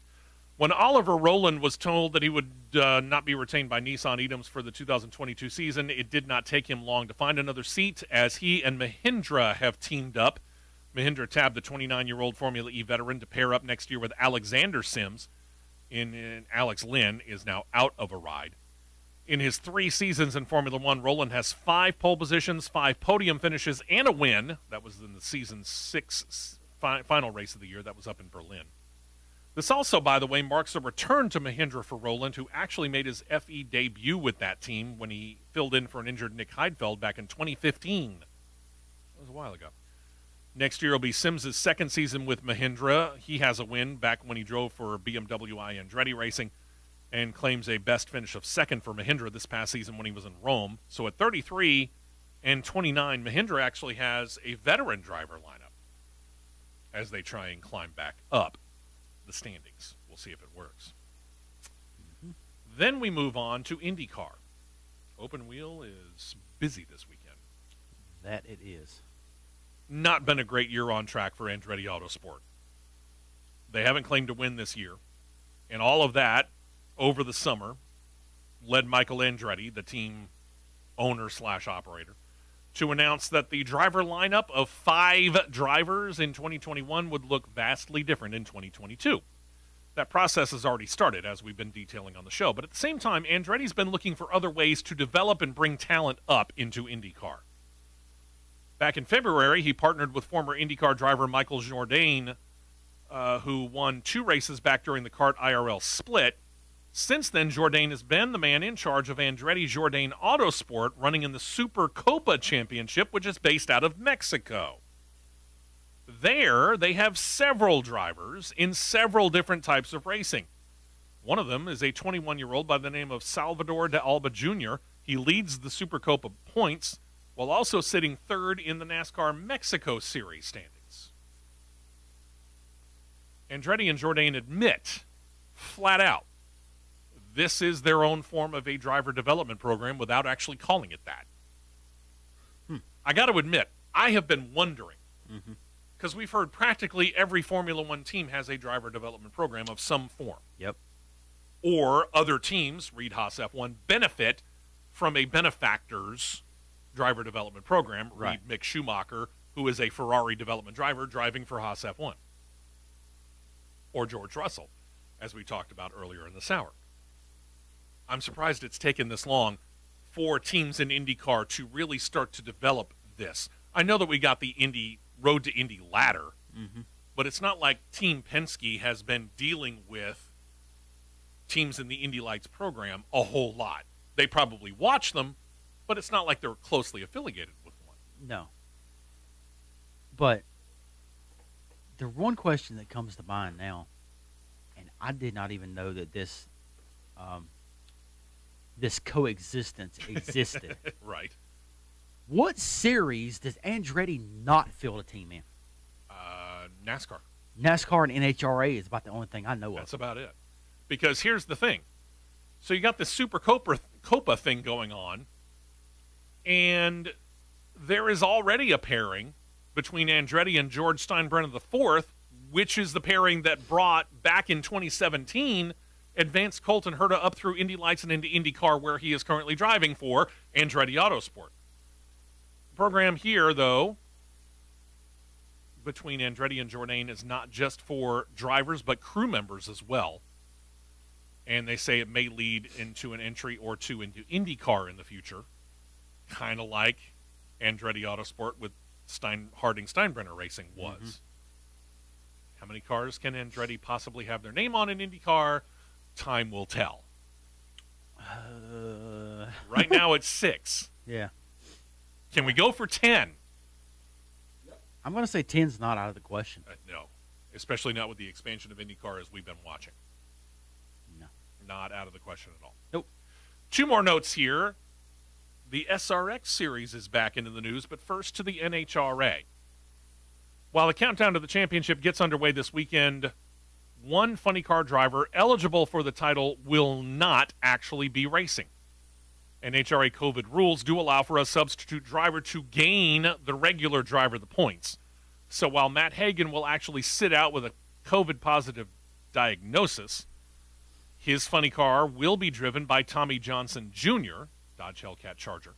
When Oliver Rowland was told that he would not be retained by Nissan Edams for the 2022 season, it did not take him long to find another seat as he and Mahindra have teamed up. Mahindra tabbed the 29-year-old Formula E veteran to pair up next year with Alexander Sims. In Alex Lynn is now out of a ride. In his 3 seasons in Formula One, Rowland has 5 pole positions, 5 podium finishes, and a win. That was in the season's 6th final race of the year. That was up in Berlin. This also, by the way, marks a return to Mahindra for Rowland, who actually made his FE debut with that team when he filled in for an injured Nick Heidfeld back in 2015. That was a while ago. Next year will be Sims' 2nd season with Mahindra. He has a win back when he drove for BMW Andretti Racing and claims a best finish of 2nd for Mahindra this past season when he was in Rome. So at 33 and 29, Mahindra actually has a veteran driver lineup as they try and climb back up the standings. We'll see if it works. Mm-hmm. Then we move on to IndyCar. Open Wheel is busy this weekend. That it is. Not been a great year on track for Andretti Autosport. They haven't claimed to win this year. And all of that over the summer led Michael Andretti, the team owner/operator, to announce that the driver lineup of 5 drivers in 2021 would look vastly different in 2022. That process has already started, as we've been detailing on the show. But at the same time, Andretti's been looking for other ways to develop and bring talent up into IndyCar. Back in February, he partnered with former IndyCar driver Michael Jourdain, who won 2 races back during the CART IRL split. Since then, Jourdain has been the man in charge of Andretti Jourdain Autosport, running in the Super Copa Championship, which is based out of Mexico. There, they have several drivers in several different types of racing. One of them is a 21-year-old by the name of Salvador de Alba Jr. He leads the Super Copa points, while also sitting 3rd in the NASCAR Mexico Series standings. Andretti and Jourdain admit, flat out, this is their own form of a driver development program without actually calling it that. I got to admit, I have been wondering, because we've heard practically every Formula One team has a driver development program of some form. Yep. Or other teams, Reed Haas F1, benefit from a benefactor's driver development program. Right. Reed Mick Schumacher, who is a Ferrari development driver driving for Haas F1. Or George Russell, as we talked about earlier in this hour. I'm surprised it's taken this long for teams in IndyCar to really start to develop this. I know that we got the Indy Road to Indy ladder, but it's not like Team Penske has been dealing with teams in the Indy Lights program a whole lot. They probably watch them, but it's not like they're closely affiliated with one. No. But the one question that comes to mind now, and I did not even know that this this coexistence existed. Right. What series does Andretti not field a team in? NASCAR. NASCAR and NHRA is about the only thing I know of. That's about it. Because here's the thing. So you got this Super Copa thing going on, and there is already a pairing between Andretti and George Steinbrenner IV, which is the pairing that brought, back in 2017, advanced Colton Herta up through Indy Lights and into IndyCar, where he is currently driving for Andretti Autosport. The program here, though, between Andretti and Jourdain is not just for drivers, but crew members as well. And they say it may lead into an entry or two into IndyCar in the future, kind of like Andretti Autosport with Harding-Steinbrenner Racing was. How many cars can Andretti possibly have their name on in IndyCar? Time will tell. Right now it's 6. Yeah. Can we go for 10? I'm going to say 10's not out of the question. No, especially not with the expansion of IndyCar as we've been watching. No. Not out of the question at all. Nope. 2 more notes here. The SRX series is back into the news, but first to the NHRA. While the countdown to the championship gets underway this weekend, one funny car driver eligible for the title will not actually be racing. NHRA COVID rules do allow for a substitute driver to gain the regular driver the points. So while Matt Hagan will actually sit out with a COVID-positive diagnosis, His funny car will be driven by Tommy Johnson Jr., Dodge Hellcat Charger.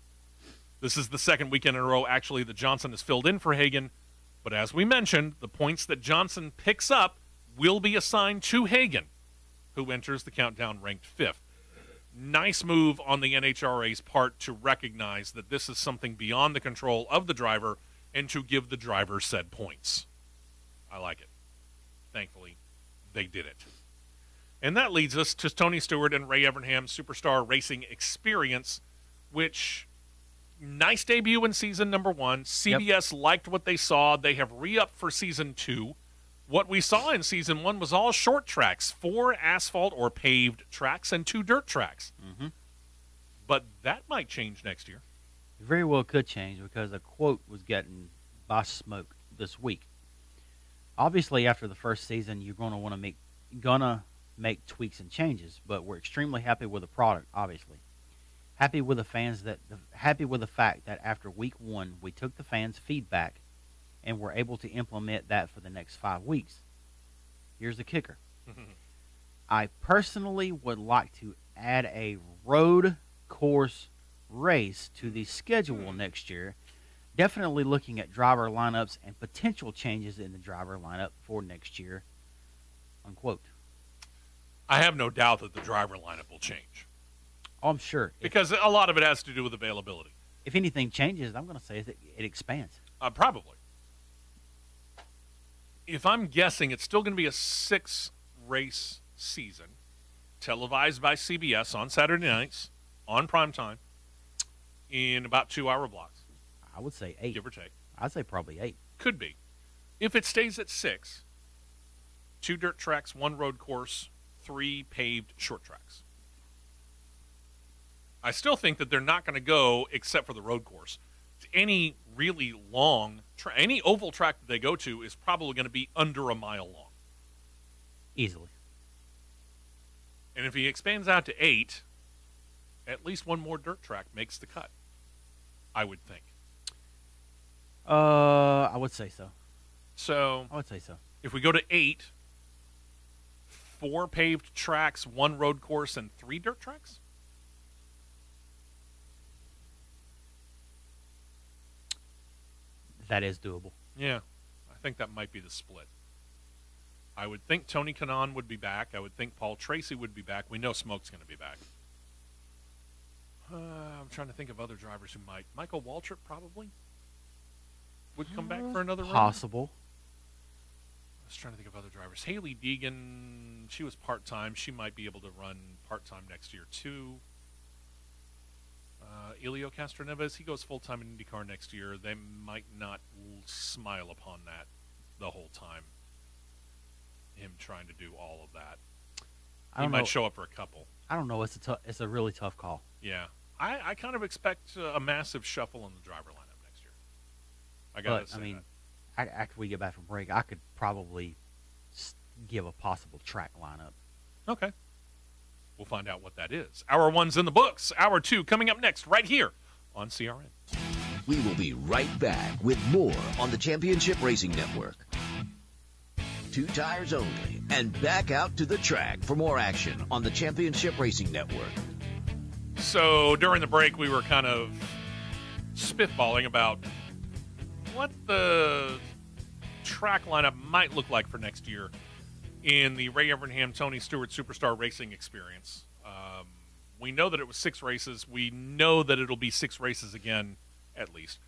This is the second weekend in a row, actually, that Johnson has filled in for Hagan. But as we mentioned, the points that Johnson picks up will be assigned to Hagan, who enters the countdown ranked 5th. Nice move on the NHRA's part to recognize that this is something beyond the control of the driver and to give the driver said points. I like it. Thankfully, they did it. And that leads us to Tony Stewart and Ray Everham's Superstar Racing Experience, which, nice debut in season number 1. CBS liked what they saw. They have re-upped for season 2. What we saw in season 1 was all short tracks, 4 asphalt or paved tracks and 2 dirt tracks. Mm-hmm. But that might change next year. It very well could change because a quote was getting by smoke this week. Obviously, after the first season, you're going to want to make tweaks and changes, but we're extremely happy with the product, obviously. Happy with the fact that after week 1, we took the fans' feedback and were able to implement that for the next 5 weeks. Here's the kicker. I personally would like to add a road course race to the schedule next year. Definitely looking at driver lineups and potential changes in the driver lineup for next year. Unquote. I have no doubt that the driver lineup will change. Oh, I'm sure. Because a lot of it has to do with availability. If anything changes, I'm going to say that it expands. Probably. If I'm guessing, it's still going to be a 6-race season, televised by CBS on Saturday nights, on primetime, in about 2-hour blocks. I would say 8. Give or take. I'd say probably 8. Could be. If it stays at 6, 2 dirt tracks, 1 road course, 3 paved short tracks. I still think that they're not going to go, except for the road course, to any really long any oval track that they go to is probably going to be under a mile long. Easily. And if he expands out to 8, at least 1 more dirt track makes the cut, I would think. I would say so. So I would say so. If we go to 8, 4 paved tracks, 1 road course, and 3 dirt tracks? That is doable. Yeah, I think that might be the split. I would think Tony Kanaan would be back. I would think Paul Tracy would be back. We know Smoke's going to be back. I'm trying to think of other drivers who might. Michael Waltrip probably would come back for another run. Possible. I was trying to think of other drivers. Haley Deegan, she was part-time. She might be able to run part-time next year, too. Elio Castroneves, he goes full-time in IndyCar next year. They might not smile upon that the whole time, him trying to do all of that. He might show up for a couple. I don't know. It's a really tough call. Yeah. I kind of expect a massive shuffle in the driver lineup next year. I got to say that. After we get back from break, I could probably give a possible track lineup. Okay. We'll find out what that is. Hour 1's in the books. Hour 2 coming up next right here on CRN. We will be right back with more on the Championship Racing Network. 2 tires only, and back out to the track for more action on the Championship Racing Network. So during the break, we were kind of spitballing about what the track lineup might look like for next year in the Ray Everham, Tony Stewart Superstar Racing Experience. We know that it was 6 races. We know that it'll be 6 races again, at least,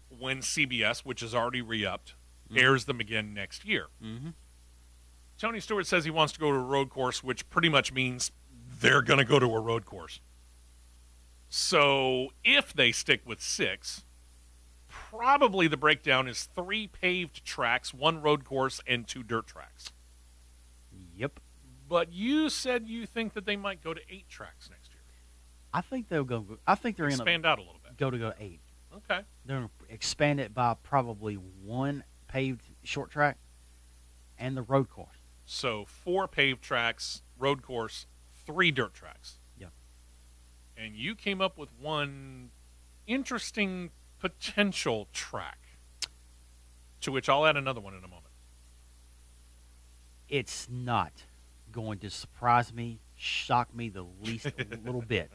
when CBS, which is already re-upped, airs them again next year. Mm-hmm. Tony Stewart says he wants to go to a road course, which pretty much means they're going to go to a road course. So if they stick with 6, probably the breakdown is 3 paved tracks, 1 road course, and 2 dirt tracks. Yep. But you said you think that they might go to 8 tracks next year. I think they'll go. I think they're going to expand out a little bit. Go 8. Okay. They're going to expand it by probably 1 paved short track and the road course. So 4 paved tracks, road course, 3 dirt tracks. Yep. And you came up with one interesting potential track, to which I'll add another one in a moment. It's not going to surprise me shock me the least little bit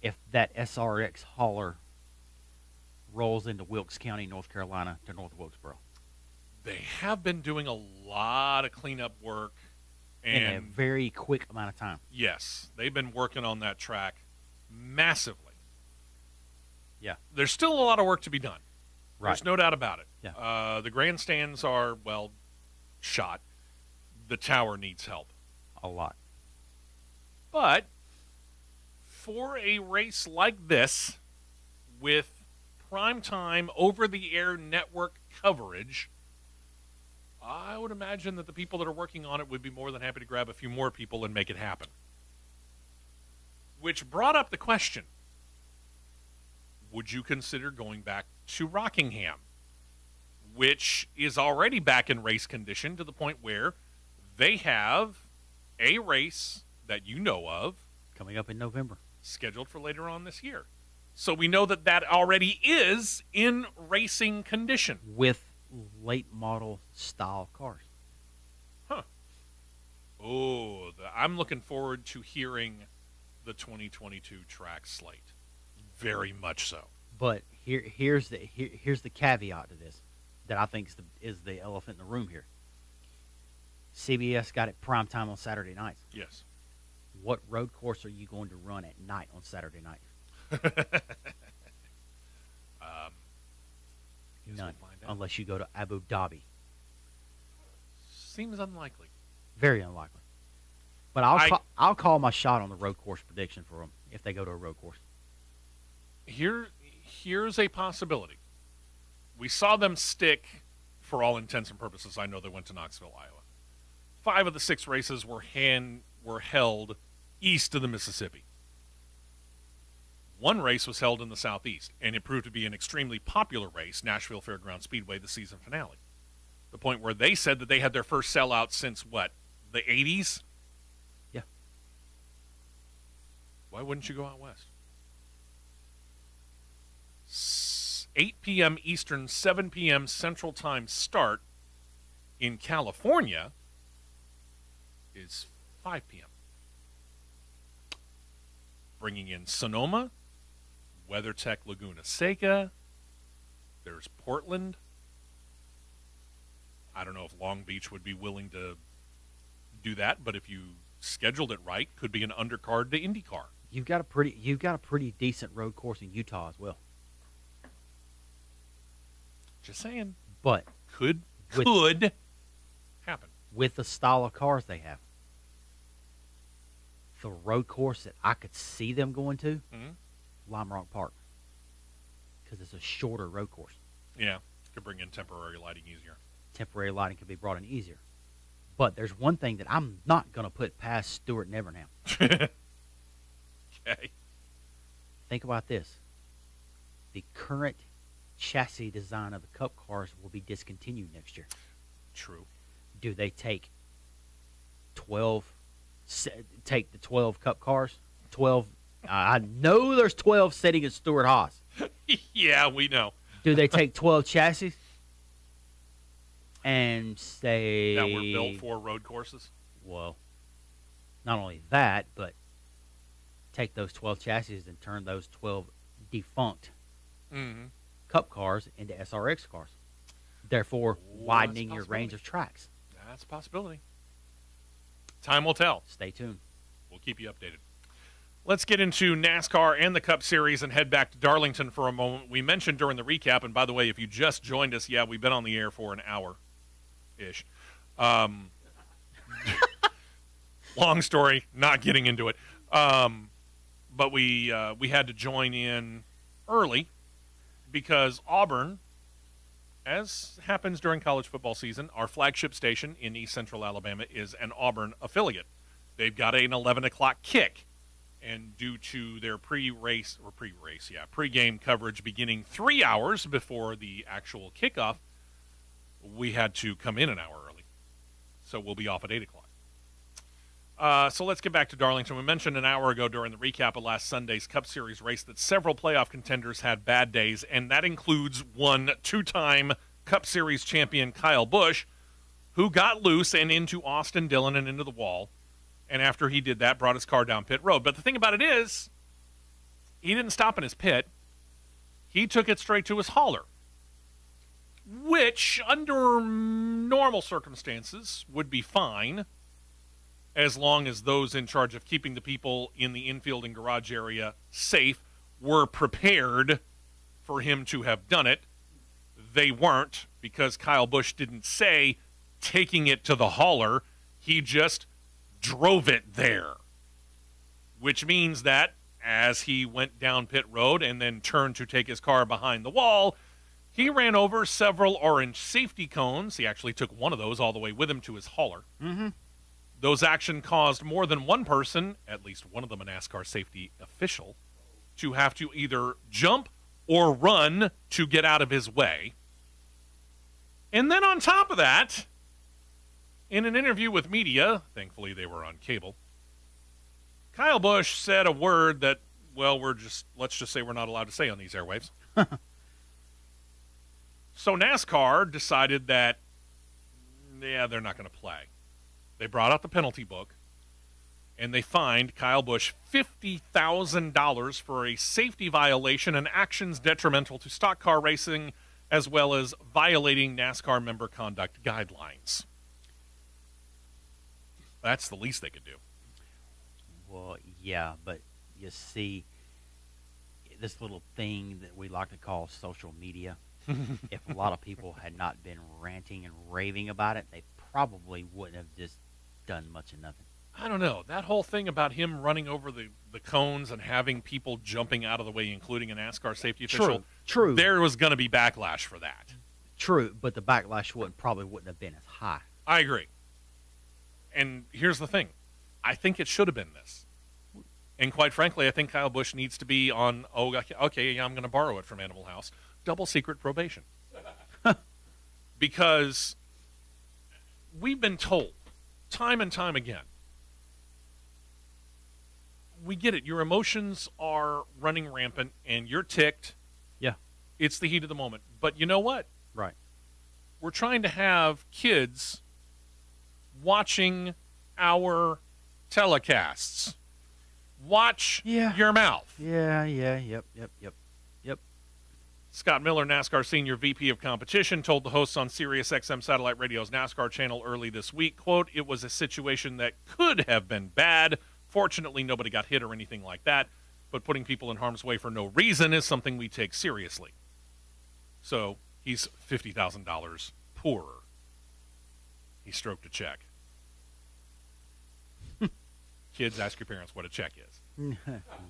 if that SRX hauler rolls into Wilkes County, North Carolina, to North Wilkesboro. They have been doing a lot of cleanup work. In a very quick amount of time. Yes, they've been working on that track massively. Yeah. There's still a lot of work to be done. Right. There's no doubt about it. Yeah. The grandstands are, well, shot. The tower needs help. A lot. But for a race like this, with primetime over-the-air network coverage, I would imagine that the people that are working on it would be more than happy to grab a few more people and make it happen. Which brought up the question, would you consider going back to Rockingham, which is already back in race condition to the point where they have a race that you know of Coming up in November. scheduled for later on this year. So we know that that already is in racing condition. With late model style cars. Huh. Oh, I'm looking forward to hearing the 2022 track slate. Very much so. But here's the caveat to this that I think is the elephant in the room here. CBS got it prime time on Saturday nights. Yes. What road course are you going to run at night on Saturday night? None, unless you go to Abu Dhabi. Seems unlikely. Very unlikely. But I'll call my shot on the road course prediction for them if they go to a road course. Here's a possibility. We saw them stick, for all intents and purposes, I know they went to Knoxville, Iowa. 5 of the 6 races were held east of the Mississippi. 1 race was held in the southeast, and it proved to be an extremely popular race, Nashville Fairgrounds Speedway, the season finale. The point where they said that they had their first sellout since, what, the 80s? Yeah. Why wouldn't you go out west? 8 p.m. Eastern, 7 p.m. Central Time start in California is 5 p.m. Bringing in Sonoma, WeatherTech Laguna Seca, there's Portland. I don't know if Long Beach would be willing to do that, but if you scheduled it right, could be an undercard to IndyCar. You've got a pretty decent road course in Utah as well. Just saying. But could happen with the style of cars they have. The road course that I could see them going to, Lime Rock Park, because it's a shorter road course. Yeah, could bring in temporary lighting easier. Temporary lighting could be brought in easier. But there's one thing that I'm not going to put past Stewart and Everham. Okay. Think about this. The current chassis design of the Cup cars will be discontinued next year. True. Do they take the 12 Cup cars? 12. I know there's 12 sitting at Stewart Haas. Yeah, we know. Do they take 12 chassis and say that were built for road courses? Well, not only that, but take those 12 chassis and turn those 12 defunct Cup cars into SRX cars, therefore widening your range of tracks. That's a possibility. Time will tell. Stay tuned. We'll keep you updated. Let's get into NASCAR and the Cup Series and head back to Darlington for a moment. We mentioned during the recap, and by the way, if you just joined us, yeah, we've been on the air for an hour-ish. Long story, not getting into it. But we had to join in early because Auburn, as happens during college football season, our flagship station in East Central Alabama is an Auburn affiliate. They've got an 11 o'clock kick, and due to their pre-game coverage beginning 3 hours before the actual kickoff, we had to come in an hour early. So we'll be off at 8 o'clock. So let's get back to Darlington. We mentioned an hour ago during the recap of last Sunday's Cup Series race that several playoff contenders had bad days, and that includes one 2-time Cup Series champion Kyle Busch, who got loose and into Austin Dillon and into the wall And after he did that, brought his car down pit road. But the thing about it is, he didn't stop in his pit. He took it straight to his hauler, which under normal circumstances would be fine, as long as those in charge of keeping the people in the infield and garage area safe were prepared for him to have done it. They weren't, because Kyle Busch didn't say taking it to the hauler. He just drove it there, which means that as he went down pit road and then turned to take his car behind the wall, he ran over several orange safety cones. He actually took one of those all the way with him to his hauler. Mm-hmm. Those action caused more than one person, at least one of them a NASCAR safety official, to have to either jump or run to get out of his way. And then on top of that, in an interview with media, thankfully they were on cable, Kyle Busch said a word that, well, let's just say we're not allowed to say on these airwaves. So NASCAR decided that, yeah, they're not going to play. They brought out the penalty book, and they fined Kyle Busch $50,000 for a safety violation and actions detrimental to stock car racing, as well as violating NASCAR member conduct guidelines. That's the least they could do. Well, yeah, but you see, this little thing that we like to call social media, if a lot of people had not been ranting and raving about it, they probably wouldn't have just done much of nothing. I don't know. That whole thing about him running over the cones and having people jumping out of the way, including a NASCAR safety official, True. there was going to be backlash for that. True, but the backlash probably wouldn't have been as high. I agree. And here's the thing. I think it should have been this. And quite frankly, I think Kyle Busch needs to be on, okay, I'm going to borrow it from Animal House, double secret probation. Because we've been told time and time again, we get it. Your emotions are running rampant and you're ticked. Yeah. It's the heat of the moment. But you know what? Right. We're trying to have kids watching our telecasts. Watch your mouth. Yeah, yep. Scott Miller, NASCAR Senior VP of Competition, told the hosts on SiriusXM Satellite Radio's NASCAR channel early this week, quote, "It was a situation that could have been bad. Fortunately, nobody got hit or anything like that, but putting people in harm's way for no reason is something we take seriously." So he's $50,000 poorer. He stroked a check. Kids, ask your parents what a check is.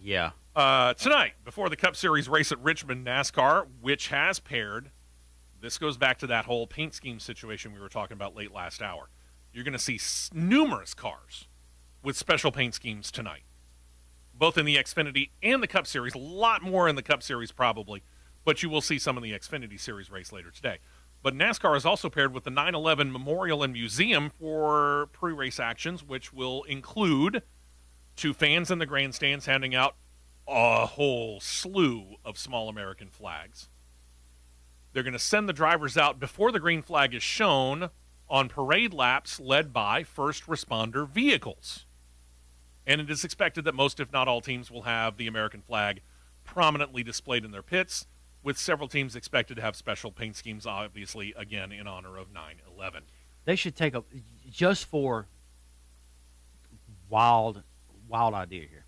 Yeah. Tonight, before the Cup Series race at Richmond, NASCAR, which has paired, this goes back to that whole paint scheme situation we were talking about late last hour. You're going to see numerous cars with special paint schemes tonight, both in the Xfinity and the Cup Series. A lot more in the Cup Series probably, but you will see some in the Xfinity Series race later today. But NASCAR is also paired with the 9/11 Memorial and Museum for pre-race actions, which will include to fans in the grandstands handing out a whole slew of small American flags. They're going to send the drivers out before the green flag is shown on parade laps led by first responder vehicles. And it is expected that most, if not all, teams will have the American flag prominently displayed in their pits, with several teams expected to have special paint schemes, obviously, again, in honor of 9/11. They should take a, just for wild idea here.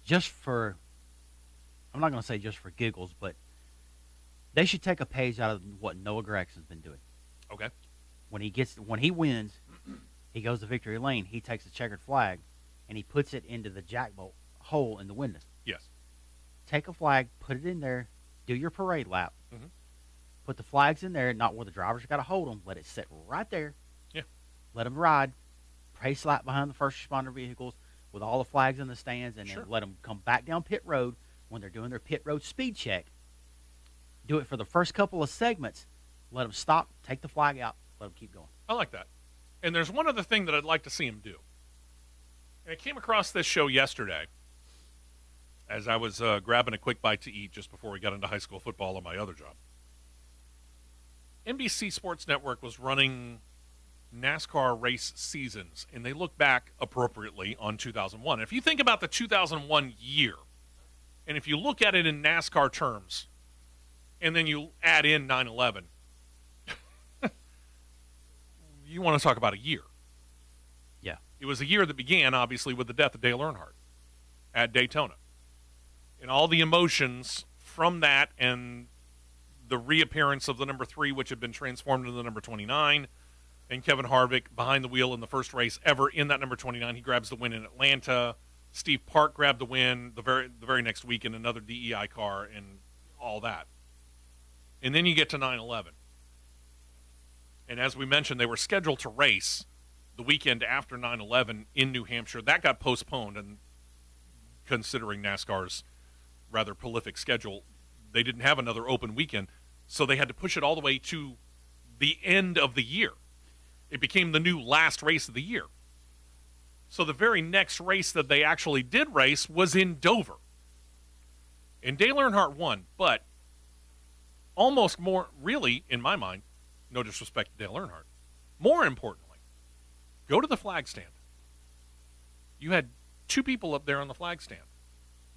Just for, I'm not going to say just for giggles, but they should take a page out of what Noah Gregson's been doing. Okay. When he wins, he goes to victory lane. He takes a checkered flag, and he puts it into the jack bolt hole in the window. Yes. Take a flag, put it in there, do your parade lap. Mm-hmm. Put the flags in there, not where the drivers got to hold them. Let it sit right there. Yeah. Let them ride. Pace lap behind the first responder vehicles with all the flags in the stands, and then let them come back down pit road when they're doing their pit road speed check. Do it for the first couple of segments. Let them stop, take the flag out, let them keep going. I like that. And there's one other thing that I'd like to see him do. And I came across this show yesterday as I was grabbing a quick bite to eat just before we got into high school football on my other job. NBC Sports Network was running NASCAR race seasons, and they look back appropriately on 2001. If you think about the 2001 year, and if you look at it in NASCAR terms, and then you add in 9/11, you want to talk about a year. Yeah. It was a year that began, obviously, with the death of Dale Earnhardt at Daytona. And all the emotions from that and the reappearance of the number 3, which had been transformed into the number 29, and Kevin Harvick behind the wheel in the first race ever in that number 29. He grabs the win in Atlanta. Steve Park grabbed the win the very next week in another DEI car and all that. And then you get to 9/11. And as we mentioned, they were scheduled to race the weekend after 9/11 in New Hampshire. That got postponed, and considering NASCAR's rather prolific schedule, they didn't have another open weekend, so they had to push it all the way to the end of the year. It became the new last race of the year. So the very next race that they actually did race was in Dover. And Dale Earnhardt won, but almost more, really, in my mind, no disrespect to Dale Earnhardt, more importantly, go to the flag stand. You had 2 people up there on the flag stand.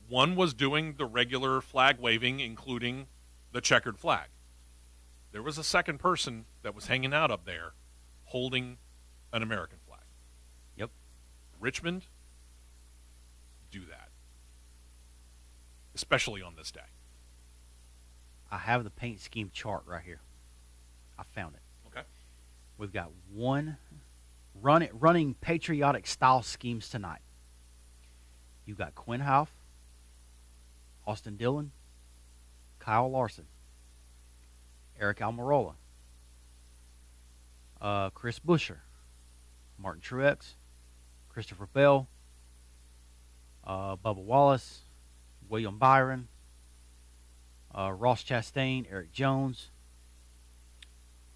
One was doing the regular flag waving, including the checkered flag. There was a second person that was hanging out up there holding an American flag. Yep. Richmond, do that. Especially on this day. I have the paint scheme chart right here. I found it. Okay. We've got one running patriotic style schemes tonight. You've got Quinn Houff, Austin Dillon, Kyle Larson, Eric Almirola, Chris Buescher, Martin Truex, Christopher Bell, Bubba Wallace, William Byron, Ross Chastain, Eric Jones,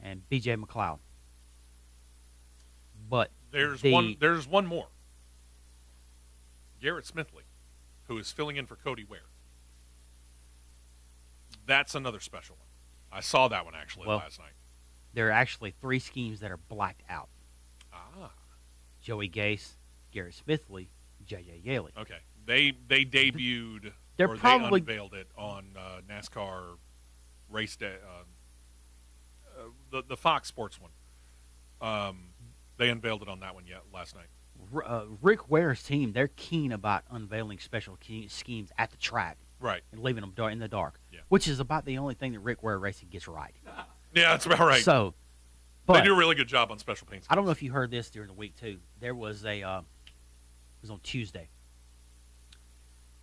and B.J. McLeod. But There's one more. Garrett Smithley, who is filling in for Cody Ware. That's another special one. I saw that one actually last night. There are actually 3 schemes that are blacked out. Ah. Joey Gase, Garrett Smithley, J.J. Yeley. Okay. They debuted They're or probably they unveiled it on NASCAR race day, the Fox Sports one. They unveiled it on that one last night. Rick Ware's team, they're keen about unveiling special schemes at the track. Right. And leaving them in the dark. Yeah. Which is about the only thing that Rick Ware Racing gets right. Yeah, that's about right. So, they do a really good job on special paint schemes. I don't know if you heard this during the week, too. There was it was on Tuesday.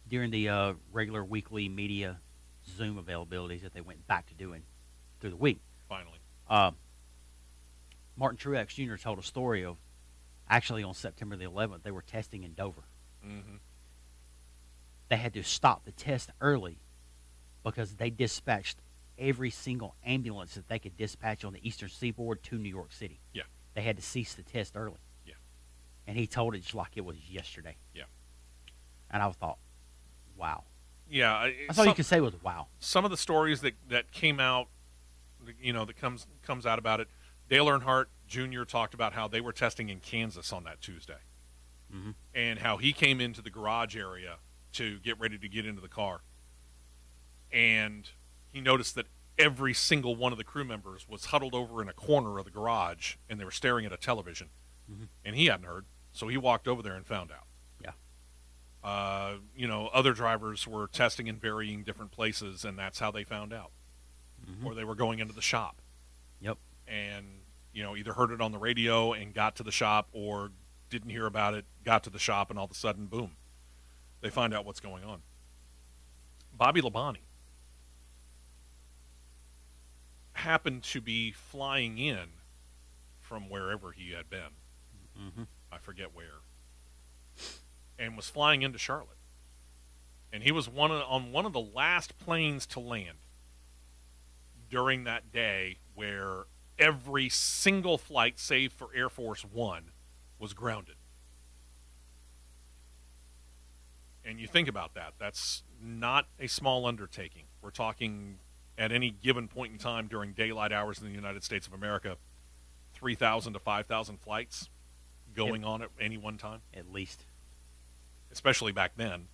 During the regular weekly media Zoom availabilities that they went back to doing through the week. Finally. Martin Truex Jr. told a story of actually on September the 11th, they were testing in Dover. Mm-hmm. They had to stop the test early because they dispatched every single ambulance that they could dispatch on the Eastern Seaboard to New York City. Yeah. They had to cease the test early. Yeah. And he told it just like it was yesterday. Yeah. And I thought, wow. Yeah. That's all you could say was wow. Some of the stories that came out, that comes out about it, Dale Earnhardt Jr. talked about how they were testing in Kansas on that Tuesday. Mm-hmm. And how he came into the garage area to get ready to get into the car. And he noticed that every single one of the crew members was huddled over in a corner of the garage, and they were staring at a television. Mm-hmm. And he hadn't heard, so he walked over there and found out. Yeah. Other drivers were testing in varying different places, and that's how they found out. Mm-hmm. Or they were going into the shop. Yep. And, either heard it on the radio and got to the shop, or didn't hear about it, got to the shop, and all of a sudden, boom, they find out what's going on. Bobby Labonte happened to be flying in from wherever he had been. Mm-hmm. I forget where. And was flying into Charlotte. And he was on one of the last planes to land during that day where every single flight, save for Air Force One, was grounded. And you think about that. That's not a small undertaking. We're talking at any given point in time during daylight hours in the United States of America, 3,000 to 5,000 flights going on at any one time, At least. especially back then.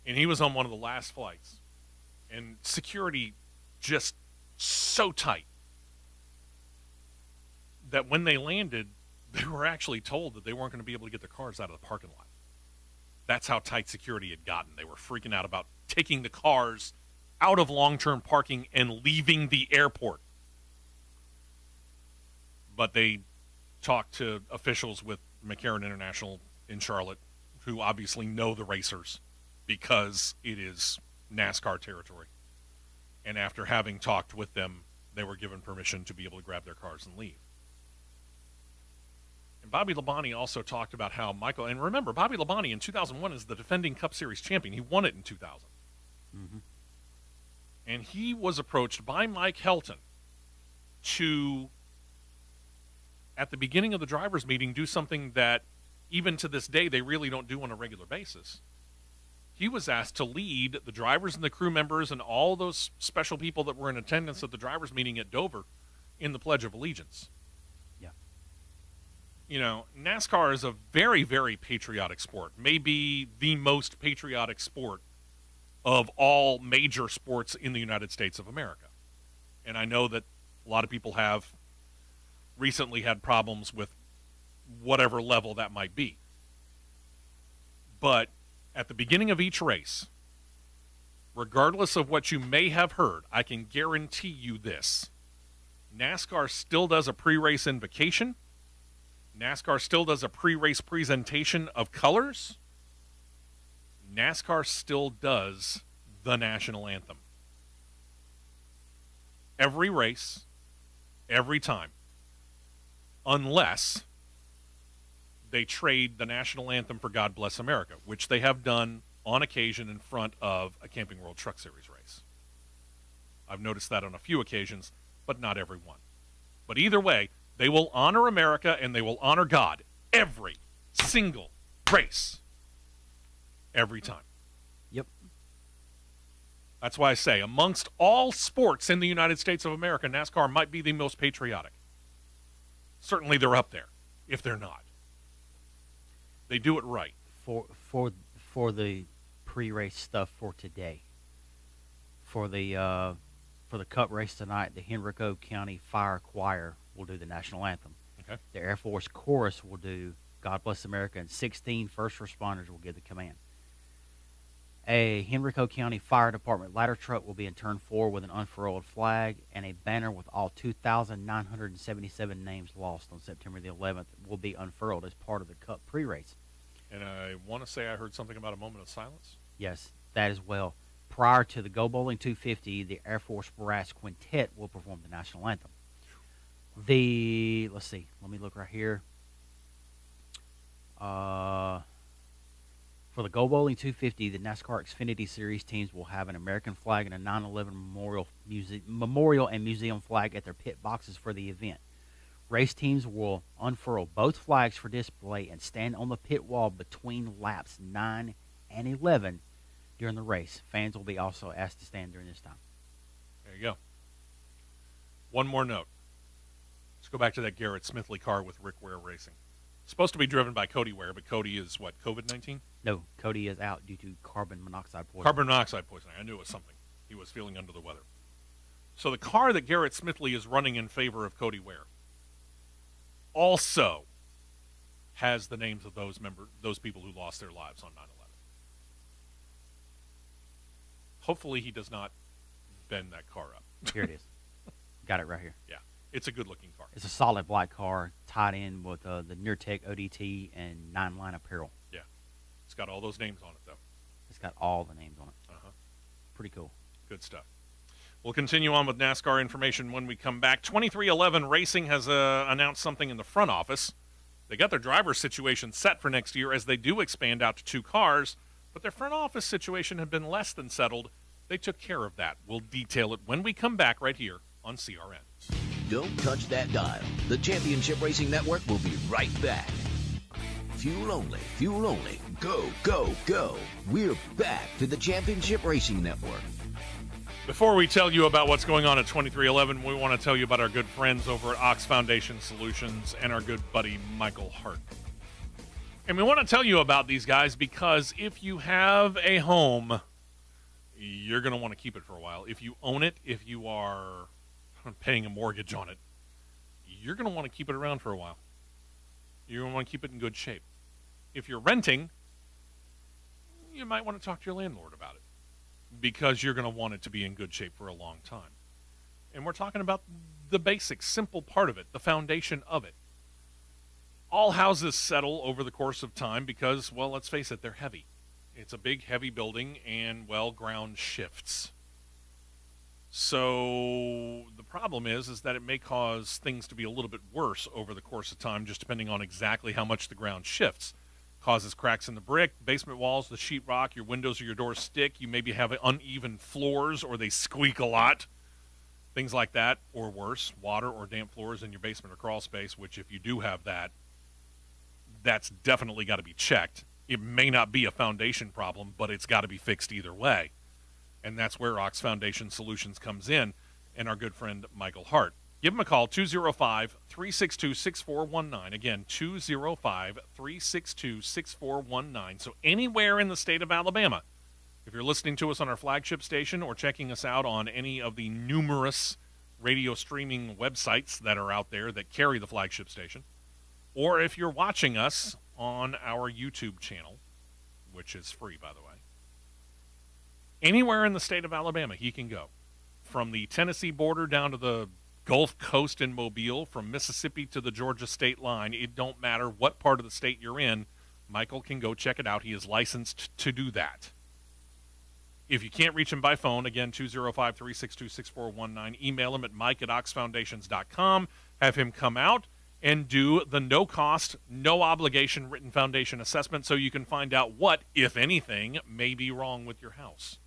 And he was on one of the last flights. And security just so tight that when they landed, they were actually told that they weren't going to be able to get their cars out of the parking lot. That's how tight security had gotten. They were freaking out about taking the cars out of long-term parking and leaving the airport. But they talked to officials with McCarran International in Charlotte, who obviously know the racers because it is NASCAR territory. And after having talked with them, they were given permission to be able to grab their cars and leave. And Bobby Labonte also talked about how Michael, and remember, Bobby Labonte in 2001 is the defending Cup Series champion. He won it in 2000. Mm-hmm. And he was approached by Mike Helton to, at the beginning of the drivers' meeting, do something that even to this day they really don't do on a regular basis. He was asked to lead the drivers and the crew members and all those special people that were in attendance at the drivers' meeting at Dover in the Pledge of Allegiance. Yeah. You know, NASCAR is a very, very patriotic sport, maybe the most patriotic sport of all major sports in the United States of America. And I know that a lot of people have recently had problems with whatever level that might be. But at the beginning of each race, regardless of what you may have heard, I can guarantee you this. NASCAR still does a pre-race invocation. NASCAR still does a pre-race presentation of colors. NASCAR still does the national anthem. Every race, every time. Unless they trade the national anthem for God Bless America, which they have done on occasion in front of a Camping World Truck Series race. I've noticed that on a few occasions, but not every one. But either way, they will honor America and they will honor God every single race. Every time. Yep. That's why I say, amongst all sports in the United States of America, NASCAR might be the most patriotic. Certainly they're up there, if they're not. They do it right. For the pre-race stuff for today. For the Cup race tonight, the Henrico County Fire Choir will do the national anthem. Okay. The Air Force Chorus will do God Bless America, and 16 first responders will give the command. A Henrico County Fire Department ladder truck will be in turn 4 with an unfurled flag, and a banner with all 2,977 names lost on September the 11th will be unfurled as part of the Cup pre-race. And I want to say I heard something about a moment of silence. Yes, that as well. Prior to the Go Bowling 250, the Air Force Brass Quintet will perform the national anthem. Let's see, let me look right here. For the Go Bowling 250, the NASCAR Xfinity Series teams will have an American flag and a 9/11 memorial and museum flag at their pit boxes for the event. Race teams will unfurl both flags for display and stand on the pit wall between laps 9 and 11 during the race. Fans will be also asked to stand during this time. There you go. One more note. Let's go back to that Garrett Smithley car with Rick Ware Racing. Supposed to be driven by Cody Ware, but Cody is what, COVID-19? No, Cody is out due to carbon monoxide poisoning. Carbon monoxide poisoning. I knew it was something. He was feeling under the weather. So the car that Garrett Smithley is running in favor of Cody Ware also has the names of those people who lost their lives on 9/11. Hopefully he does not bend that car up. Here it is. Got it right here. Yeah, it's a good-looking car. It's a solid black car tied in with the NearTech ODT and 9-line apparel. Yeah, it's got all those names on it, though. It's got all the names on it. Uh-huh. Pretty cool. Good stuff. We'll continue on with NASCAR information when we come back. 2311 Racing has announced something in the front office. They got their driver situation set for next year as they do expand out to 2 cars, but their front office situation had been less than settled. They took care of that. We'll detail it when we come back right here on CRN. Don't touch that dial. The Championship Racing Network will be right back. Fuel only, fuel only. Go, go, go. We're back to the Championship Racing Network. Before we tell you about what's going on at 2311, we want to tell you about our good friends over at Ox Foundation Solutions and our good buddy Michael Hart. And we want to tell you about these guys because if you have a home, you're going to want to keep it for a while. If you own it, if you are paying a mortgage on it, you're going to want to keep it around for a while. You're going to want to keep it in good shape. If you're renting, you might want to talk to your landlord about it because you're going to want it to be in good shape for a long time. And we're talking about the basic, simple part of it, the foundation of it. All houses settle over the course of time because, well, let's face it, they're heavy. It's a big, heavy building, and, well, ground shifts. So the problem is that it may cause things to be a little bit worse over the course of time, just depending on exactly how much the ground shifts. Causes cracks in the brick, basement walls, the sheetrock, your windows or your doors stick. You maybe have uneven floors or they squeak a lot. Things like that, or worse, water or damp floors in your basement or crawl space, which if you do have that, that's definitely got to be checked. It may not be a foundation problem, but it's got to be fixed either way. And that's where Ox Foundation Solutions comes in and our good friend Michael Hart. Give him a call, 205-362-6419. Again, 205-362-6419. So anywhere in the state of Alabama, if you're listening to us on our flagship station or checking us out on any of the numerous radio streaming websites that are out there that carry the flagship station, or if you're watching us on our YouTube channel, which is free, by the way, anywhere in the state of Alabama, he can go. From the Tennessee border down to the Gulf Coast in Mobile, from Mississippi to the Georgia state line, it don't matter what part of the state you're in, Michael can go check it out. He is licensed to do that. If you can't reach him by phone, again, 205-362-6419, email him at mike@oxfoundations.com. Have him come out and do the no-cost, no-obligation written foundation assessment so you can find out what, if anything, may be wrong with your house.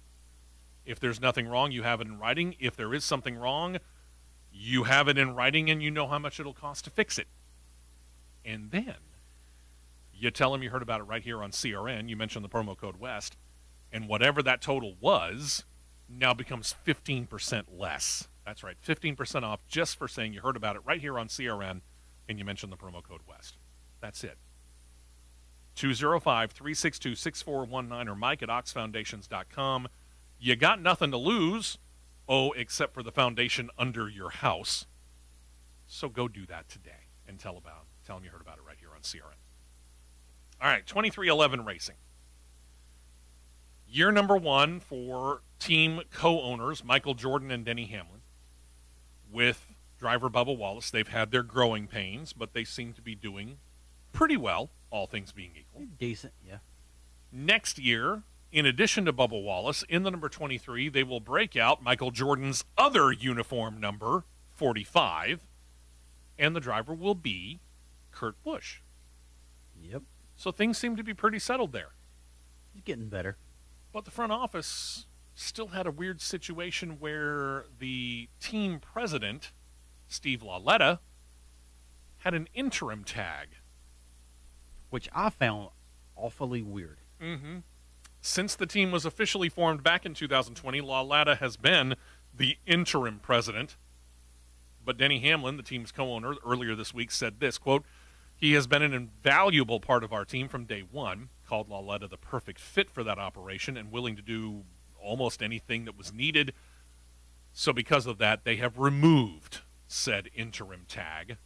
If there's nothing wrong, you have it in writing. If there is something wrong, you have it in writing and you know how much it'll cost to fix it. And then you tell them you heard about it right here on CRN. You mentioned the promo code WEST. And whatever that total was now becomes 15% less. That's right, 15% off just for saying you heard about it right here on CRN and you mentioned the promo code WEST. That's it. 205-362-6419 or mike@oxfoundations.com. You got nothing to lose. Oh, except for the foundation under your house. So go do that today and tell them you heard about it right here on CRN. All right, 2311 Racing. Year number one for team co-owners Michael Jordan and Denny Hamlin. With driver Bubba Wallace, they've had their growing pains, but they seem to be doing pretty well, all things being equal. Decent, yeah. Next year, in addition to Bubba Wallace, in the number 23, they will break out Michael Jordan's other uniform number, 45, and the driver will be Kurt Busch. Yep. So things seem to be pretty settled there. He's getting better. But the front office still had a weird situation where the team president, Steve Lauletta, had an interim tag. Which I found awfully weird. Mm-hmm. Since the team was officially formed back in 2020, Lauletta has been the interim president. But Denny Hamlin, the team's co-owner, earlier this week said this, quote, "He has been an invaluable part of our team from day one, called Lauletta the perfect fit for that operation and willing to do almost anything that was needed. So because of that, they have removed said interim tag.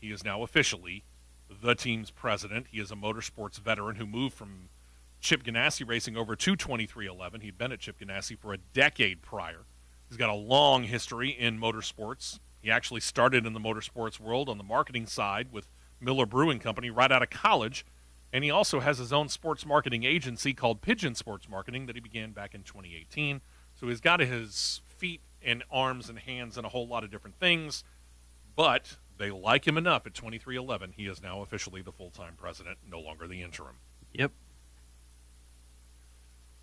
He is now officially the team's president. He is a motorsports veteran who moved from Chip Ganassi Racing over to 2311. He'd been at Chip Ganassi for a decade prior. He's got a long history in motorsports. He actually started in the motorsports world on the marketing side with Miller Brewing Company right out of college. And he also has his own sports marketing agency called Pigeon Sports Marketing that he began back in 2018. So he's got his feet and arms and hands in a whole lot of different things. But they like him enough at 2311. He is now officially the full-time president, no longer the interim. Yep.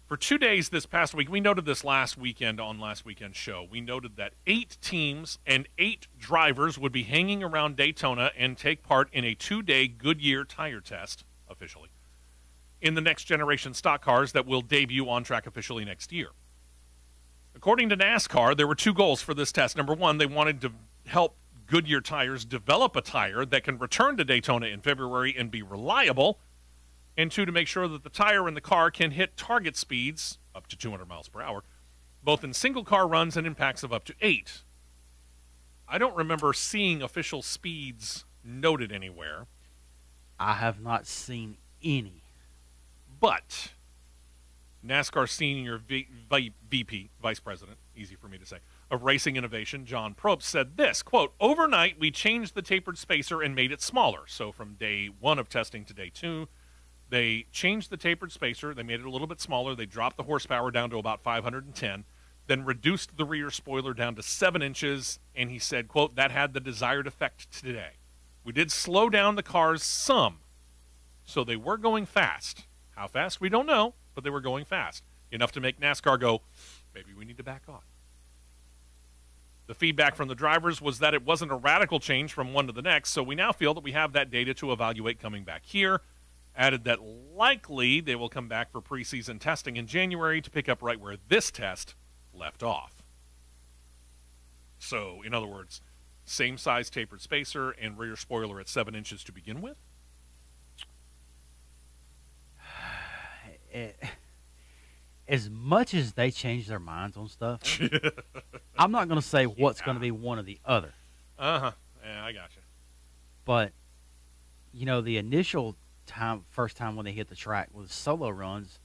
For 2 days this past week, we noted this last weekend on last weekend's show. We noted that 8 teams and 8 drivers would be hanging around Daytona and take part in a 2-day Goodyear tire test, officially, in the next generation stock cars that will debut on track officially next year. According to NASCAR, there were two goals for this test. Number one, they wanted to help Goodyear Tires develop a tire that can return to Daytona in February and be reliable. And two, to make sure that the tire in the car can hit target speeds up to 200 miles per hour, both in single-car runs and in packs of up to 8. I don't remember seeing official speeds noted anywhere. I have not seen any. But NASCAR Senior VP, Vice President, easy for me to say, of Racing Innovation, John Probst, said this, quote, overnight, we changed the tapered spacer and made it smaller. So from day 1 of testing to day 2, they changed the tapered spacer. They made it a little bit smaller. They dropped the horsepower down to about 510, then reduced the rear spoiler down to 7 inches. And he said, quote, that had the desired effect today. We did slow down the cars some, so they were going fast. How fast? We don't know, but they were going fast. Enough to make NASCAR go, maybe we need to back off. The feedback from the drivers was that it wasn't a radical change from one to the next, so we now feel that we have that data to evaluate coming back here. Added that likely they will come back for preseason testing in January to pick up right where this test left off. So, in other words, same size tapered spacer and rear spoiler at 7 inches to begin with? As much as they change their minds on stuff, I'm not going to say what's going to be one or the other. Uh-huh. Yeah, I got you. But, the initial first time when they hit the track with solo runs,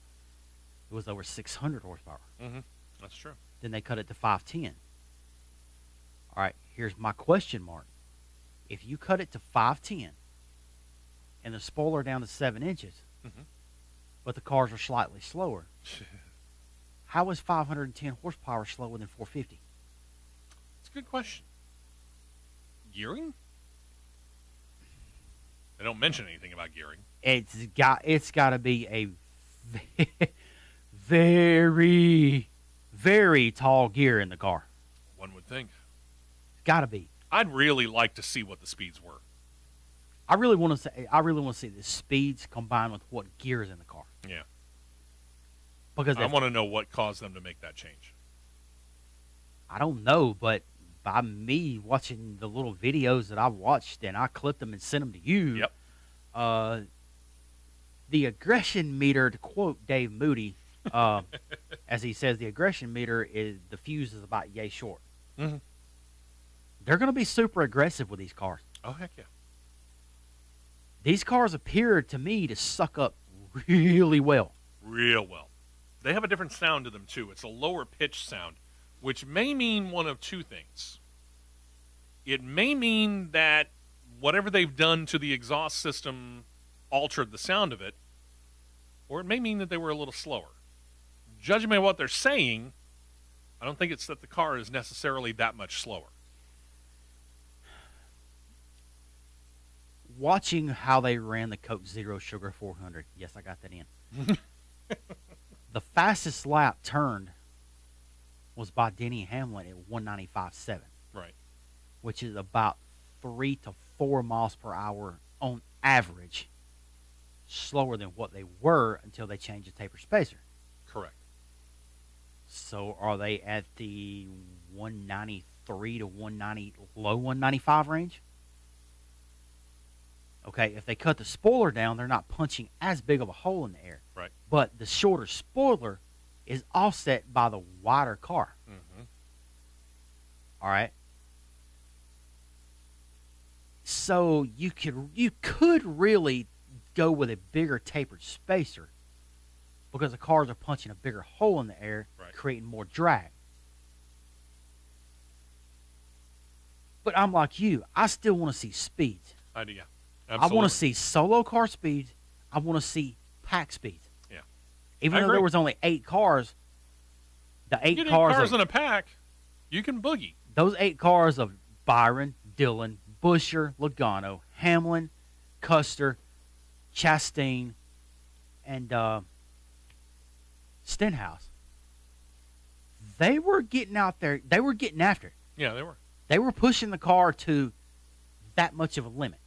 it was over 600 horsepower. Mm-hmm. That's true. Then they cut it to 510. All right, here's my question mark. If you cut it to 510 and the spoiler down to 7 inches, but the cars are slightly slower, how is 510 horsepower slower than 450? It's a good question. Gearing? They don't mention anything about gearing. It's got to be a very, very tall gear in the car. One would think. Got to be. I'd really like to see what the speeds were. I really want to see the speeds combined with what gear is in the car. Yeah. Because I want to know what caused them to make that change. I don't know, but by me watching the little videos that I watched and I clipped them and sent them to you, Yep. The aggression meter, to quote Dave Moody, as he says, the aggression meter is the fuse is about yay short. Mm-hmm. They're going to be super aggressive with these cars. Oh, heck yeah. These cars appear to me to suck up really well. Real well. They have a different sound to them, too. It's a lower pitch sound, which may mean one of two things. It may mean that whatever they've done to the exhaust system altered the sound of it, or it may mean that they were a little slower. Judging by what they're saying, I don't think it's that the car is necessarily that much slower. Watching how they ran the Coke Zero Sugar 400, yes, I got that in. The fastest lap turned was by Denny Hamlin at 195.7. Right. Which is about 3 to 4 miles per hour on average, slower than what they were until they changed the taper spacer. Correct. So are they at the 193 to 190, low 195 range? Okay, if they cut the spoiler down, they're not punching as big of a hole in the air. Right. But the shorter spoiler is offset by the wider car. Mm-hmm. All right. So you could really go with a bigger tapered spacer because the cars are punching a bigger hole in the air, right, creating more drag. But I'm like you. I still want to see speeds. I do, yeah. Absolutely. I want to see solo car speeds. I want to see pack speeds. Yeah. Even though there was only 8 cars, the 8 cars in a pack, you can boogie. Those 8 cars of Byron, Dillon, Buescher, Logano, Hamlin, Custer, Chastain, and Stenhouse. They were getting out there. They were getting after it. Yeah, they were. They were pushing the car to that much of a limit.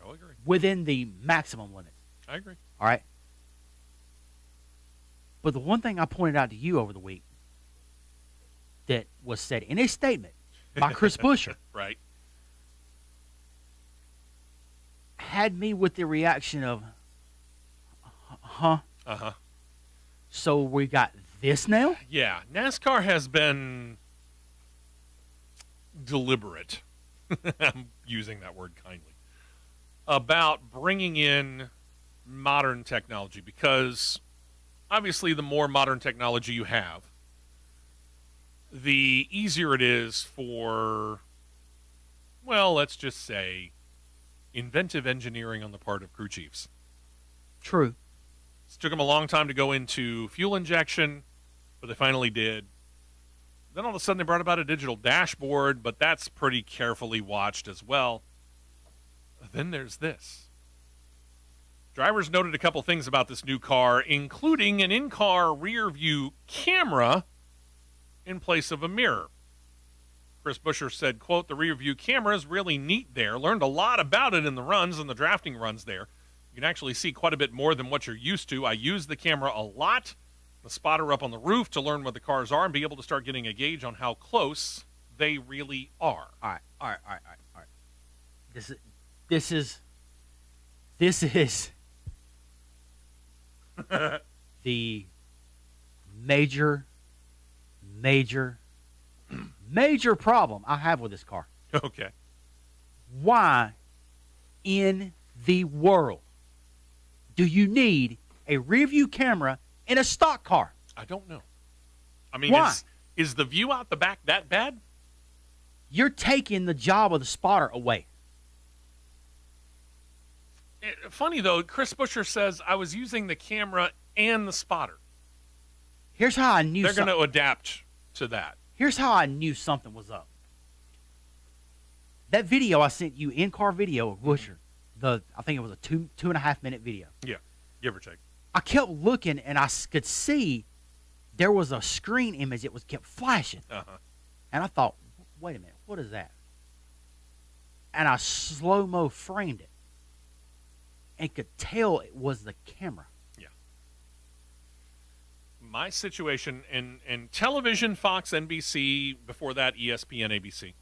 I agree. Within the maximum limit. I agree. All right. But the one thing I pointed out to you over the week, that was said in a statement by Chris Buescher Right. had me with the reaction of, huh? Uh-huh. So we got this now? Yeah, NASCAR has been deliberate, I'm using that word kindly, about bringing in modern technology, because obviously the more modern technology you have, the easier it is for, well, let's just say, inventive engineering on the part of crew chiefs. True. It took them a long time to go into fuel injection, but they finally did. Then all of a sudden they brought about a digital dashboard, but that's pretty carefully watched as well. Then there's this. Drivers noted a couple things about this new car, including an in-car rear view camera in place of a mirror. Chris Buescher said, quote, "The rear view camera is really neat there. Learned a lot about it in the runs and the drafting runs there. You can actually see quite a bit more than what you're used to. I use the camera a lot, the spotter up on the roof, to learn where the cars are and be able to start getting a gauge on how close they really are." All right. This is the major problem I have with this car. Okay. Why in the world do you need a rear view camera in a stock car? I don't know. I mean, Why? Is the view out the back that bad? You're taking the job of the spotter away. Funny, though, Chris Buescher says, I was using the camera and the spotter. Here's how I knew They're going to adapt to that. Here's how I knew something was up. That video I sent you, in-car video of Buescher, I think it was a 2.5 minute video. Yeah, give or take. I kept looking and I could see there was a screen image that kept flashing. Uh-huh. And I thought, wait a minute, what is that? And I slow-mo framed it and could tell it was the camera. Yeah. My situation in television, Fox, NBC, before that ESPN, ABC,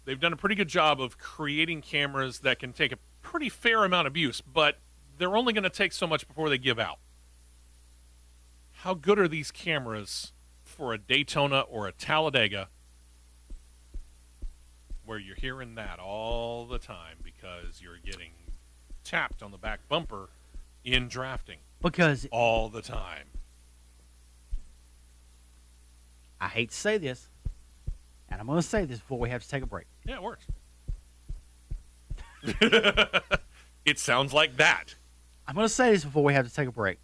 they've done a pretty good job of creating cameras that can take a pretty fair amount of abuse, but they're only going to take so much before they give out. How good are these cameras for a Daytona or a Talladega where you're hearing that all the time because you're getting tapped on the back bumper in drafting? Because All the time. I hate to say this, and I'm going to say this before we have to take a break. Yeah, it works. It sounds like that. I'm going to say this before we have to take a break.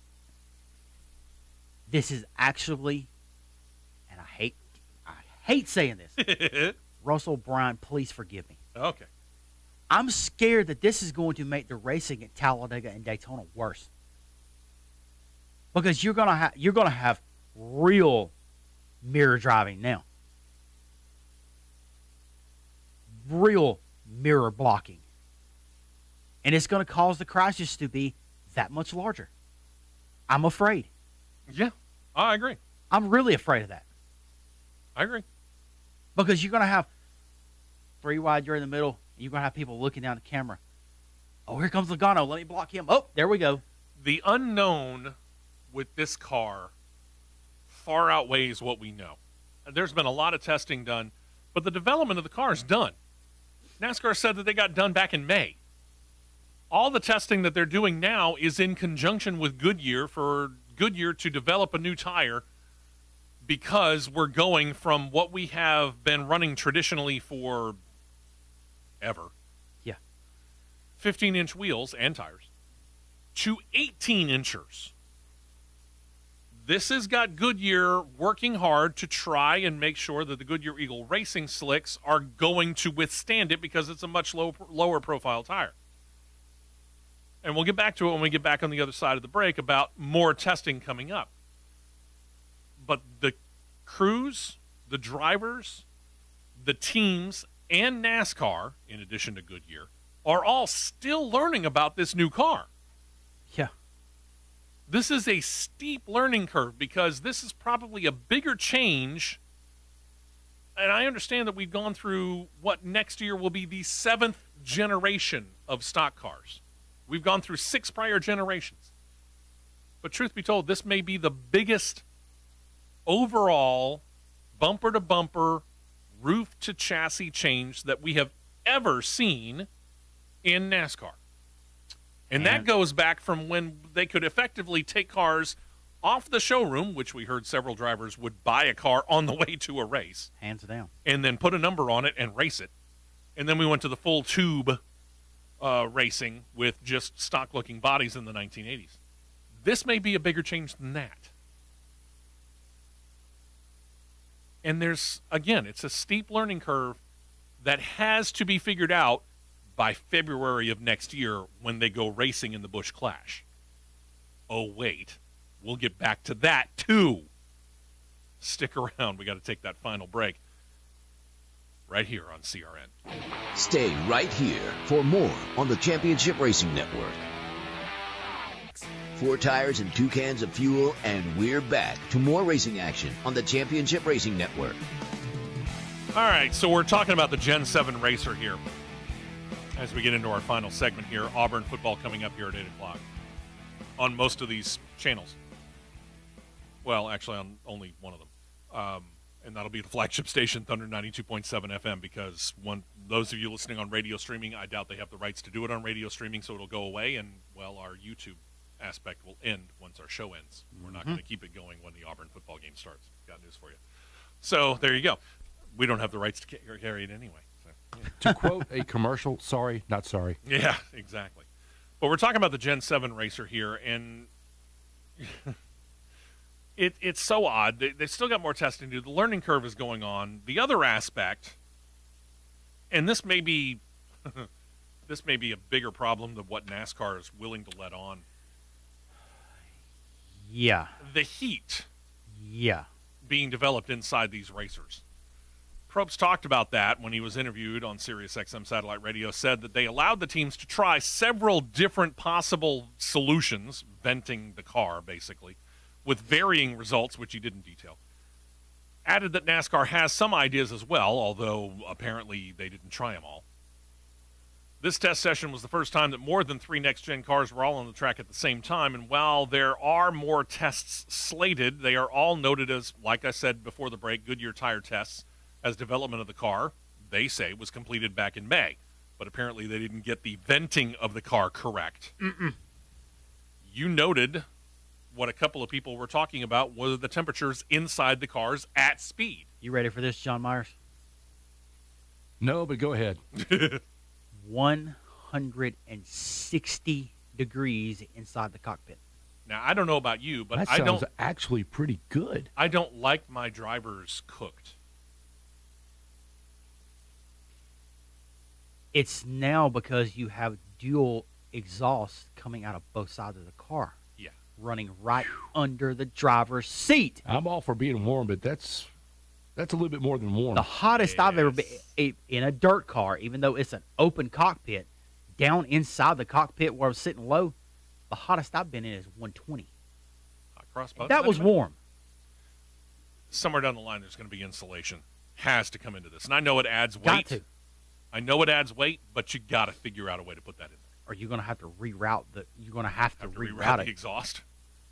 This is actually, and I hate saying this, Russell Bryan, please forgive me. Okay. I'm scared that this is going to make the racing at Talladega and Daytona worse. Because you're gonna have real mirror driving now. Real mirror blocking. And it's going to cause the crashes to be that much larger. I'm afraid. Yeah, I agree. I'm really afraid of that. I agree. Because you're going to have 3 wide, you're in the middle, and you're going to have people looking down the camera. Oh, here comes Logano. Let me block him. Oh, there we go. The unknown with this car far outweighs what we know. There's been a lot of testing done, but the development of the car is done. NASCAR said that they got done back in May. All the testing that they're doing now is in conjunction with Goodyear for Goodyear to develop a new tire, because we're going from what we have been running traditionally for ever. Yeah. 15-inch wheels and tires to 18-inchers. This has got Goodyear working hard to try and make sure that the Goodyear Eagle Racing slicks are going to withstand it, because it's a much lower profile tire. And we'll get back to it when we get back on the other side of the break about more testing coming up. But the crews, the drivers, the teams, and NASCAR, in addition to Goodyear, are all still learning about this new car. Yeah. This is a steep learning curve, because this is probably a bigger change and I understand that we've gone through what next year will be the 7th generation of stock cars. We've gone through 6 prior generations. But truth be told, this may be the biggest overall bumper-to-bumper, roof-to-chassis change that we have ever seen in NASCAR. And that goes back from when they could effectively take cars off the showroom, which we heard several drivers would buy a car on the way to a race. Hands down. And then put a number on it and race it. And then we went to the full tube racing with just stock-looking bodies in the 1980s. This may be a bigger change than that. And there's, again, it's a steep learning curve that has to be figured out by February of next year when they go racing in the Busch Clash. Oh, wait. We'll get back to that, too. Stick around. We got to take that final break right here on CRN. Stay right here for more on the Championship Racing Network. 4 tires and 2 cans of fuel, and we're back to more racing action on the Championship Racing Network. All right, so we're talking about the Gen 7 racer here as we get into our final segment here. Auburn football coming up here at 8 o'clock on most of these channels. Well, actually on only one of them. And that'll be the flagship station, Thunder 92.7 FM, because those of you listening on radio streaming, I doubt they have the rights to do it on radio streaming, so it'll go away, and, well, our YouTube aspect will end once our show ends. We're not going to keep it going when the Auburn football game starts. Got news for you. So there you go. We don't have the rights to carry it anyway. So, yeah. To quote a commercial, sorry, not sorry. Yeah, exactly. But we're talking about the Gen 7 racer here, and it's so odd. They still got more testing to do. The learning curve is going on. The other aspect, and this may be a bigger problem than what NASCAR is willing to let on. Yeah. The heat. Yeah. Being developed inside these racers. Probst talked about that when he was interviewed on SiriusXM Satellite Radio, said that they allowed the teams to try several different possible solutions, venting the car, basically, with varying results, which he didn't detail. Added that NASCAR has some ideas as well, although apparently they didn't try them all. This test session was the first time that more than 3 next-gen cars were all on the track at the same time, and while there are more tests slated, they are all noted as, like I said before the break, Goodyear tire tests, as development of the car, they say, was completed back in May. But apparently they didn't get the venting of the car correct. You noted what a couple of people were talking about were the temperatures inside the cars at speed. You ready for this, John Myers? No, but go ahead. 160 degrees inside the cockpit. Now, I don't know about you, but That I sounds don't actually pretty good. I don't like my drivers cooked. It's now because you have dual exhaust coming out of both sides of the car. Yeah. Running right under the driver's seat. I'm all for being warm, but that's a little bit more than warm. The hottest I've ever been in a dirt car, even though it's an open cockpit, down inside the cockpit where I was sitting low, the hottest I've been in is 120. That was warm. Somewhere down the line, there's going to be insulation. Has to come into this. And I know it adds weight. Got to. I know it adds weight, but you got to figure out a way to put that in there. Or you're going to have to reroute You're going to have to reroute it. the exhaust.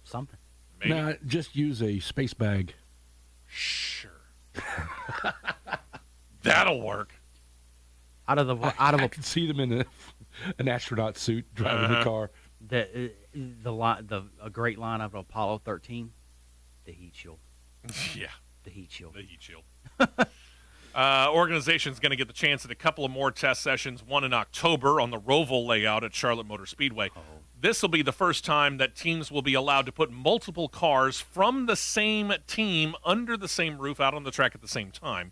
Something. Maybe. Nah, just use a space bag. Sure. That'll work. I can see them in an astronaut suit driving the car. A great line of Apollo 13, the heat shield. Yeah. The heat shield. The heat shield. Organization's going to get the chance at a couple of more test sessions, one in October on the Roval layout at Charlotte Motor Speedway. Oh. This will be the first time that teams will be allowed to put multiple cars from the same team under the same roof out on the track at the same time.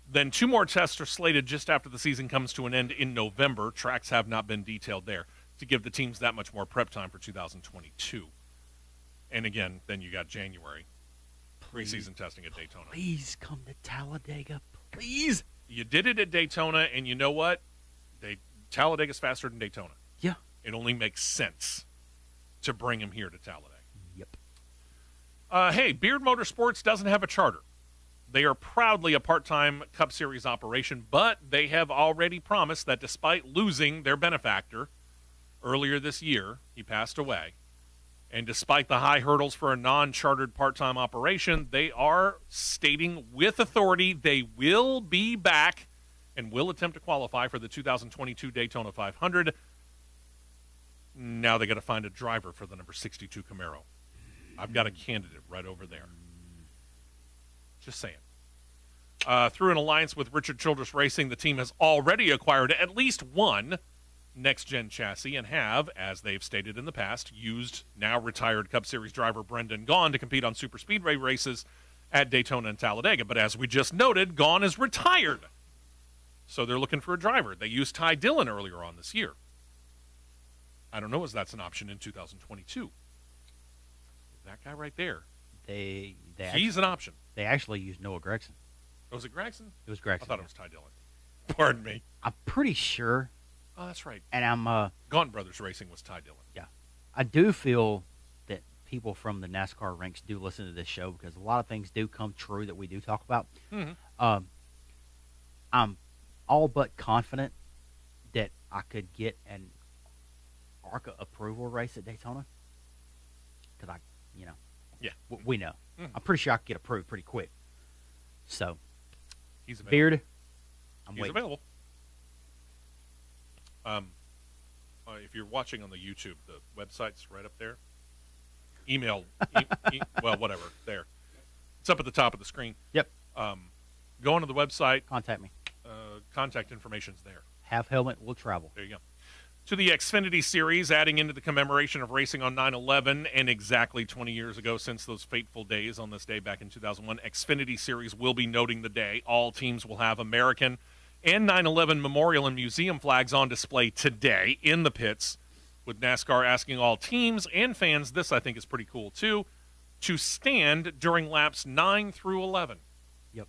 Then 2 more tests are slated just after the season comes to an end in November. Tracks have not been detailed there to give the teams that much more prep time for 2022. And again, then you got January. Preseason testing at Daytona. Please come to Talladega, please. You did it at Daytona, and you know what? Talladega's faster than Daytona. Yeah. It only makes sense to bring him here to Talladega. Yep. Hey, Beard Motorsports doesn't have a charter. They are proudly a part-time Cup Series operation, but they have already promised that despite losing their benefactor earlier this year, he passed away, and despite the high hurdles for a non-chartered part-time operation, they are stating with authority they will be back and will attempt to qualify for the 2022 Daytona 500. Now they got to find a driver for the number 62 Camaro. I've got a candidate right over there. Just saying. Through an alliance with Richard Childress Racing, the team has already acquired at least one next-gen chassis and have, as they've stated in the past, used now retired Cup Series driver Brendan Gaughan to compete on super speedway races at Daytona and Talladega. But as we just noted, Gaughan is retired. So they're looking for a driver. They used Ty Dillon earlier on this year. I don't know if that's an option in 2022. That guy right there. He's an option. They actually used Noah Gregson. Oh, was it Gregson? It was Gregson. I thought it was Ty Dillon. Pardon me. I'm pretty sure. Oh, that's right. And I'm Gaunt Brothers Racing was Ty Dillon. Yeah. I do feel that people from the NASCAR ranks do listen to this show because a lot of things do come true that we do talk about. Mm-hmm. I'm all but confident that I could get an ARCA approval race at Daytona. Because Yeah. We know. Mm-hmm. I'm pretty sure I could get approved pretty quick. So, He's available. Beard, I'm He's waiting. available. If you're watching on the YouTube, the website's right up there. Email, well, whatever, there. It's up at the top of the screen. Yep. Go onto the website. Contact me. Contact information's there. Have helmet, will travel. There you go. To the Xfinity Series, adding into the commemoration of racing on 9/11, and exactly 20 years ago since those fateful days on this day back in 2001, Xfinity Series will be noting the day. All teams will have American and 9/11 memorial and museum flags on display today in the pits, with NASCAR asking all teams and fans, this I think is pretty cool too, to stand during laps 9 through 11. Yep.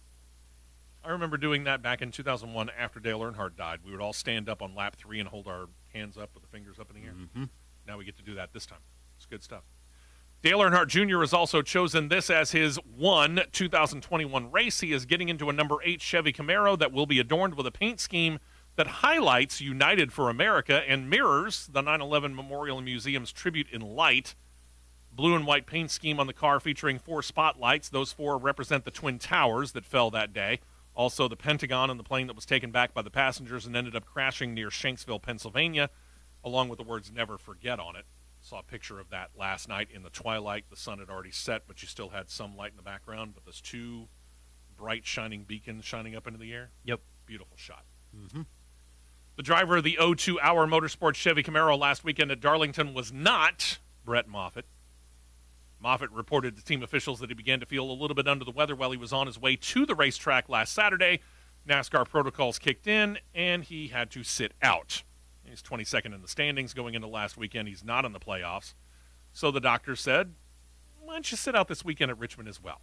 I remember doing that back in 2001 after Dale Earnhardt died. We would all stand up on lap 3 and hold our hands up with the fingers up in the air. Mm-hmm. Now we get to do that this time. It's good stuff. Dale Earnhardt Jr. has also chosen this as his 2021 race. He is getting into a number 8 Chevy Camaro that will be adorned with a paint scheme that highlights United for America and mirrors the 9/11 Memorial and Museum's tribute in light. Blue and white paint scheme on the car featuring 4 spotlights. Those 4 represent the Twin Towers that fell that day. Also, the Pentagon and the plane that was taken back by the passengers and ended up crashing near Shanksville, Pennsylvania, along with the words "Never Forget" on it. Saw a picture of that last night in the twilight. The sun had already set, but you still had some light in the background. But there's 2 bright, shining beacons shining up into the air. Yep. Beautiful shot. Mm-hmm. The driver of the 02-hour Motorsports Chevy Camaro last weekend at Darlington was not Brett Moffitt. Moffitt reported to team officials that he began to feel a little bit under the weather while he was on his way to the racetrack last Saturday. NASCAR protocols kicked in, and he had to sit out. He's 22nd in the standings going into last weekend. He's not in the playoffs. So the doctor said, why don't you sit out this weekend at Richmond as well?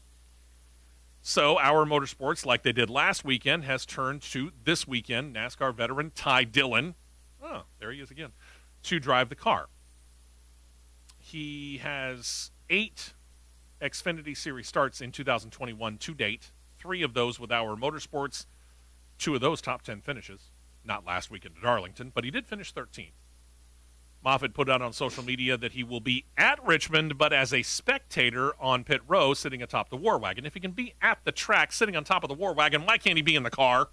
So our Motorsports, like they did last weekend, has turned to this weekend NASCAR veteran Ty Dillon. Oh, there he is again. To drive the car. He has 8 Xfinity Series starts in 2021 to date. 3 of those with our Motorsports. 2 of those top 10 finishes. Not last weekend at Darlington, but he did finish 13th. Moffitt put out on social media that he will be at Richmond, but as a spectator on pit row sitting atop the War Wagon. If he can be at the track sitting on top of the War Wagon, why can't he be in the car?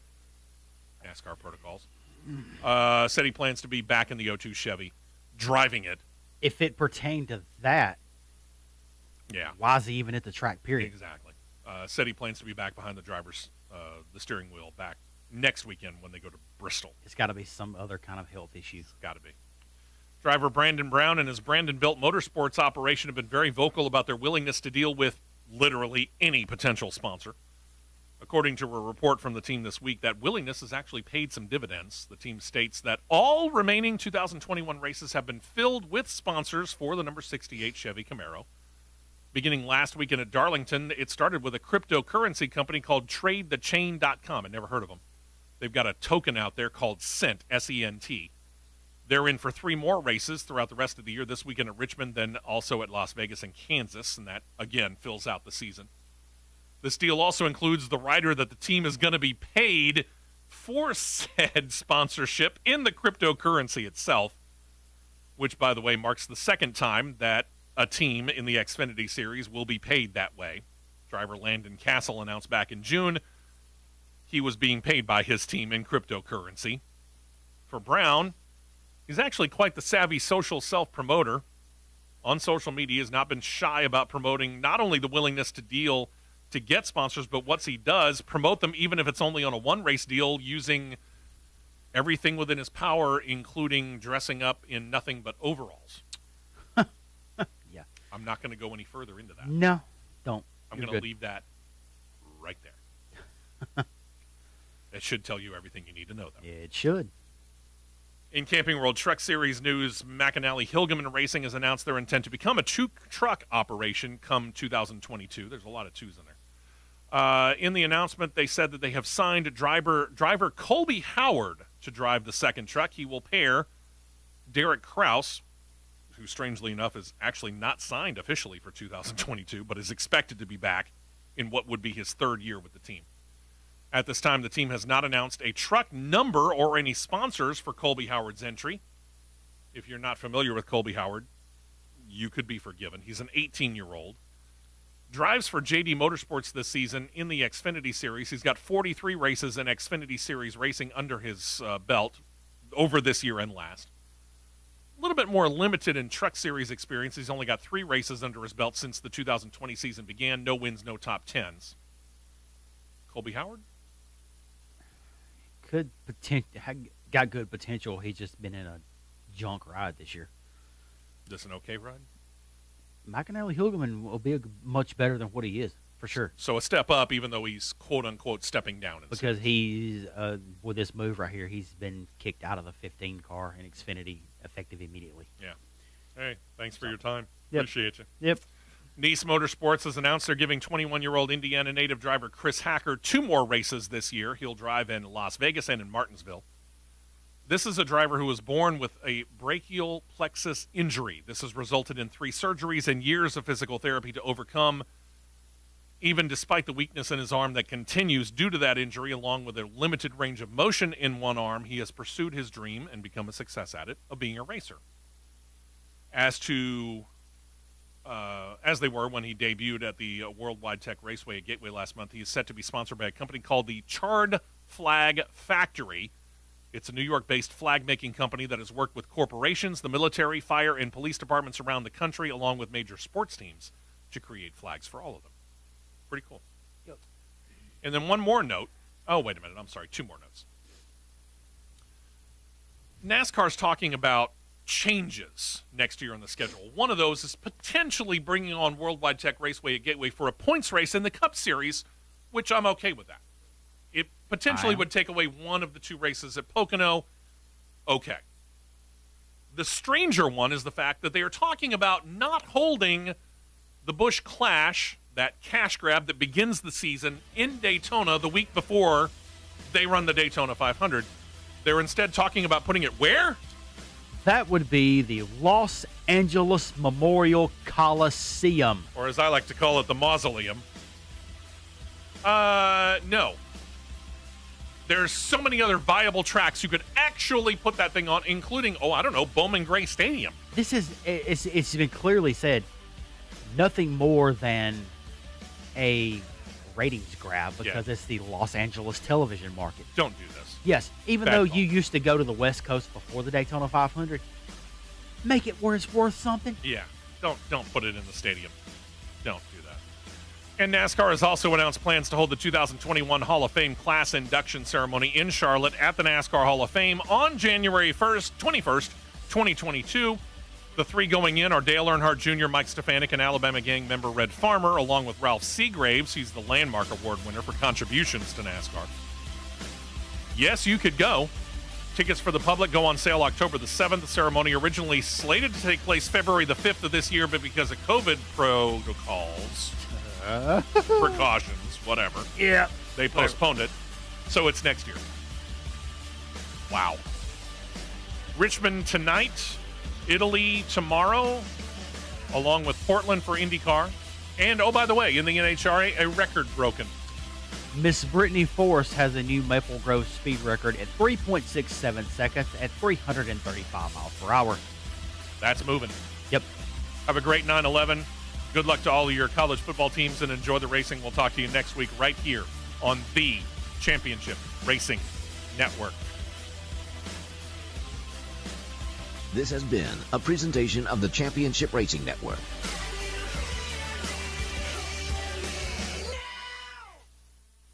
NASCAR protocols. Said he plans to be back in the 02 Chevy, driving it. If it pertained to that, yeah, why is he even at the track, period? Exactly. Said he plans to be back behind the driver's, the steering wheel back next weekend when they go to Bristol. It's got to be some other kind of health issue. Got to be. Driver Brandon Brown and his Brandon-built motorsports operation have been very vocal about their willingness to deal with literally any potential sponsor. According to a report from the team this week, that willingness has actually paid some dividends. The team states that all remaining 2021 races have been filled with sponsors for the number 68 Chevy Camaro. Beginning last weekend at Darlington, it started with a cryptocurrency company called TradeTheChain.com. I never heard of them. They've got a token out there called Cent, S-E-N-T. They're in for 3 more races throughout the rest of the year, this weekend at Richmond, then also at Las Vegas and Kansas, and that, again, fills out the season. This deal also includes the rider that the team is going to be paid for said sponsorship in the cryptocurrency itself, which, by the way, marks the second time that a team in the Xfinity Series will be paid that way. Driver Landon Castle announced back in June he was being paid by his team in cryptocurrency. For Brown, he's actually quite the savvy social self-promoter. On social media, he has not been shy about promoting not only the willingness to deal to get sponsors, but what he does, promote them even if it's only on a one-race deal, using everything within his power, including dressing up in nothing but overalls. Yeah. I'm not going to go any further into that. No, don't. I'm going to leave that right there. It should tell you everything you need to know, though. It should. In Camping World Truck Series news, McAnally Hilgeman Racing has announced their intent to become a two-truck operation come 2022. There's a lot of twos in there. In the announcement, they said that they have signed driver Colby Howard to drive the second truck. He will pair Derek Kraus, who strangely enough is actually not signed officially for 2022, but is expected to be back in what would be his third year with the team. At this time, the team has not announced a truck number or any sponsors for Colby Howard's entry. If you're not familiar with Colby Howard, you could be forgiven. He's an 18-year-old. Drives for JD Motorsports this season in the Xfinity Series. He's got 43 races in Xfinity Series racing under his belt over this year and last. A little bit more limited in Truck Series experience. He's only got 3 races under his belt since the 2020 season began. No wins, no top 10s. Colby Howard? Got good potential. He's just been in a junk ride this year. This an okay ride? McAnally Hilgeman will be much better than what he is, for sure. So a step up, even though he's quote-unquote stepping down. Because he's, with this move right here, he's been kicked out of the 15 car in Xfinity effective immediately. Yeah. Hey, thanks for your time. Yep. Appreciate you. Yep. Nice Motorsports has announced they're giving 21-year-old Indiana native driver Chris Hacker 2 more races this year. He'll drive in Las Vegas and in Martinsville. This is a driver who was born with a brachial plexus injury. This has resulted in 3 surgeries and years of physical therapy to overcome, even despite the weakness in his arm that continues due to that injury, along with a limited range of motion in one arm. He has pursued his dream and become a success at it of being a racer. As they were when he debuted at the Worldwide Tech Raceway at Gateway last month, he is set to be sponsored by a company called the Charred Flag Factory. It's a New York-based flag-making company that has worked with corporations, the military, fire, and police departments around the country, along with major sports teams, to create flags for all of them. Pretty cool. Yep. And then one more note. Oh, wait a minute. I'm sorry. 2 more notes. NASCAR's talking about changes next year on the schedule. One of those is potentially bringing on Worldwide Tech Raceway at Gateway for a points race in the Cup Series, which I'm okay with that. It potentially would take away one of the 2 races at Pocono. Okay. The stranger one is the fact that they are talking about not holding the Busch Clash, that cash grab that begins the season, in Daytona the week before they run the Daytona 500. They're instead talking about putting it where? That would be the Los Angeles Memorial Coliseum. Or as I like to call it, the Mausoleum. No. There's so many other viable tracks you could actually put that thing on, including, Bowman Gray Stadium. It's been clearly said, nothing more than a ratings grab because it's the Los Angeles television market. Don't do this. Yes, even though you used to go to the West Coast before the Daytona 500, make it where it's worth something. Yeah, don't put it in the stadium. Don't do that. And NASCAR has also announced plans to hold the 2021 Hall of Fame class induction ceremony in Charlotte at the NASCAR Hall of Fame on January 21st, 2022. The 3 going in are Dale Earnhardt Jr., Mike Stefanik, and Alabama gang member Red Farmer, along with Ralph Seagraves. He's the Landmark Award winner for contributions to NASCAR. Yes, you could go. Tickets for the public go on sale October the 7th. The ceremony originally slated to take place February the 5th of this year, but because of COVID protocols, precautions, whatever, they postponed it. So it's next year. Wow. Richmond tonight, Italy tomorrow, along with Portland for IndyCar, And, oh, by the way, in the NHRA, a record broken. Miss Brittany Force has a new Maple Grove speed record at 3.67 seconds at 335 miles per hour. That's moving. Yep. Have a great 9/11. Good luck to all of your college football teams, and enjoy the racing. We'll talk to you next week right here on the Championship Racing Network. This has been a presentation of the Championship Racing Network.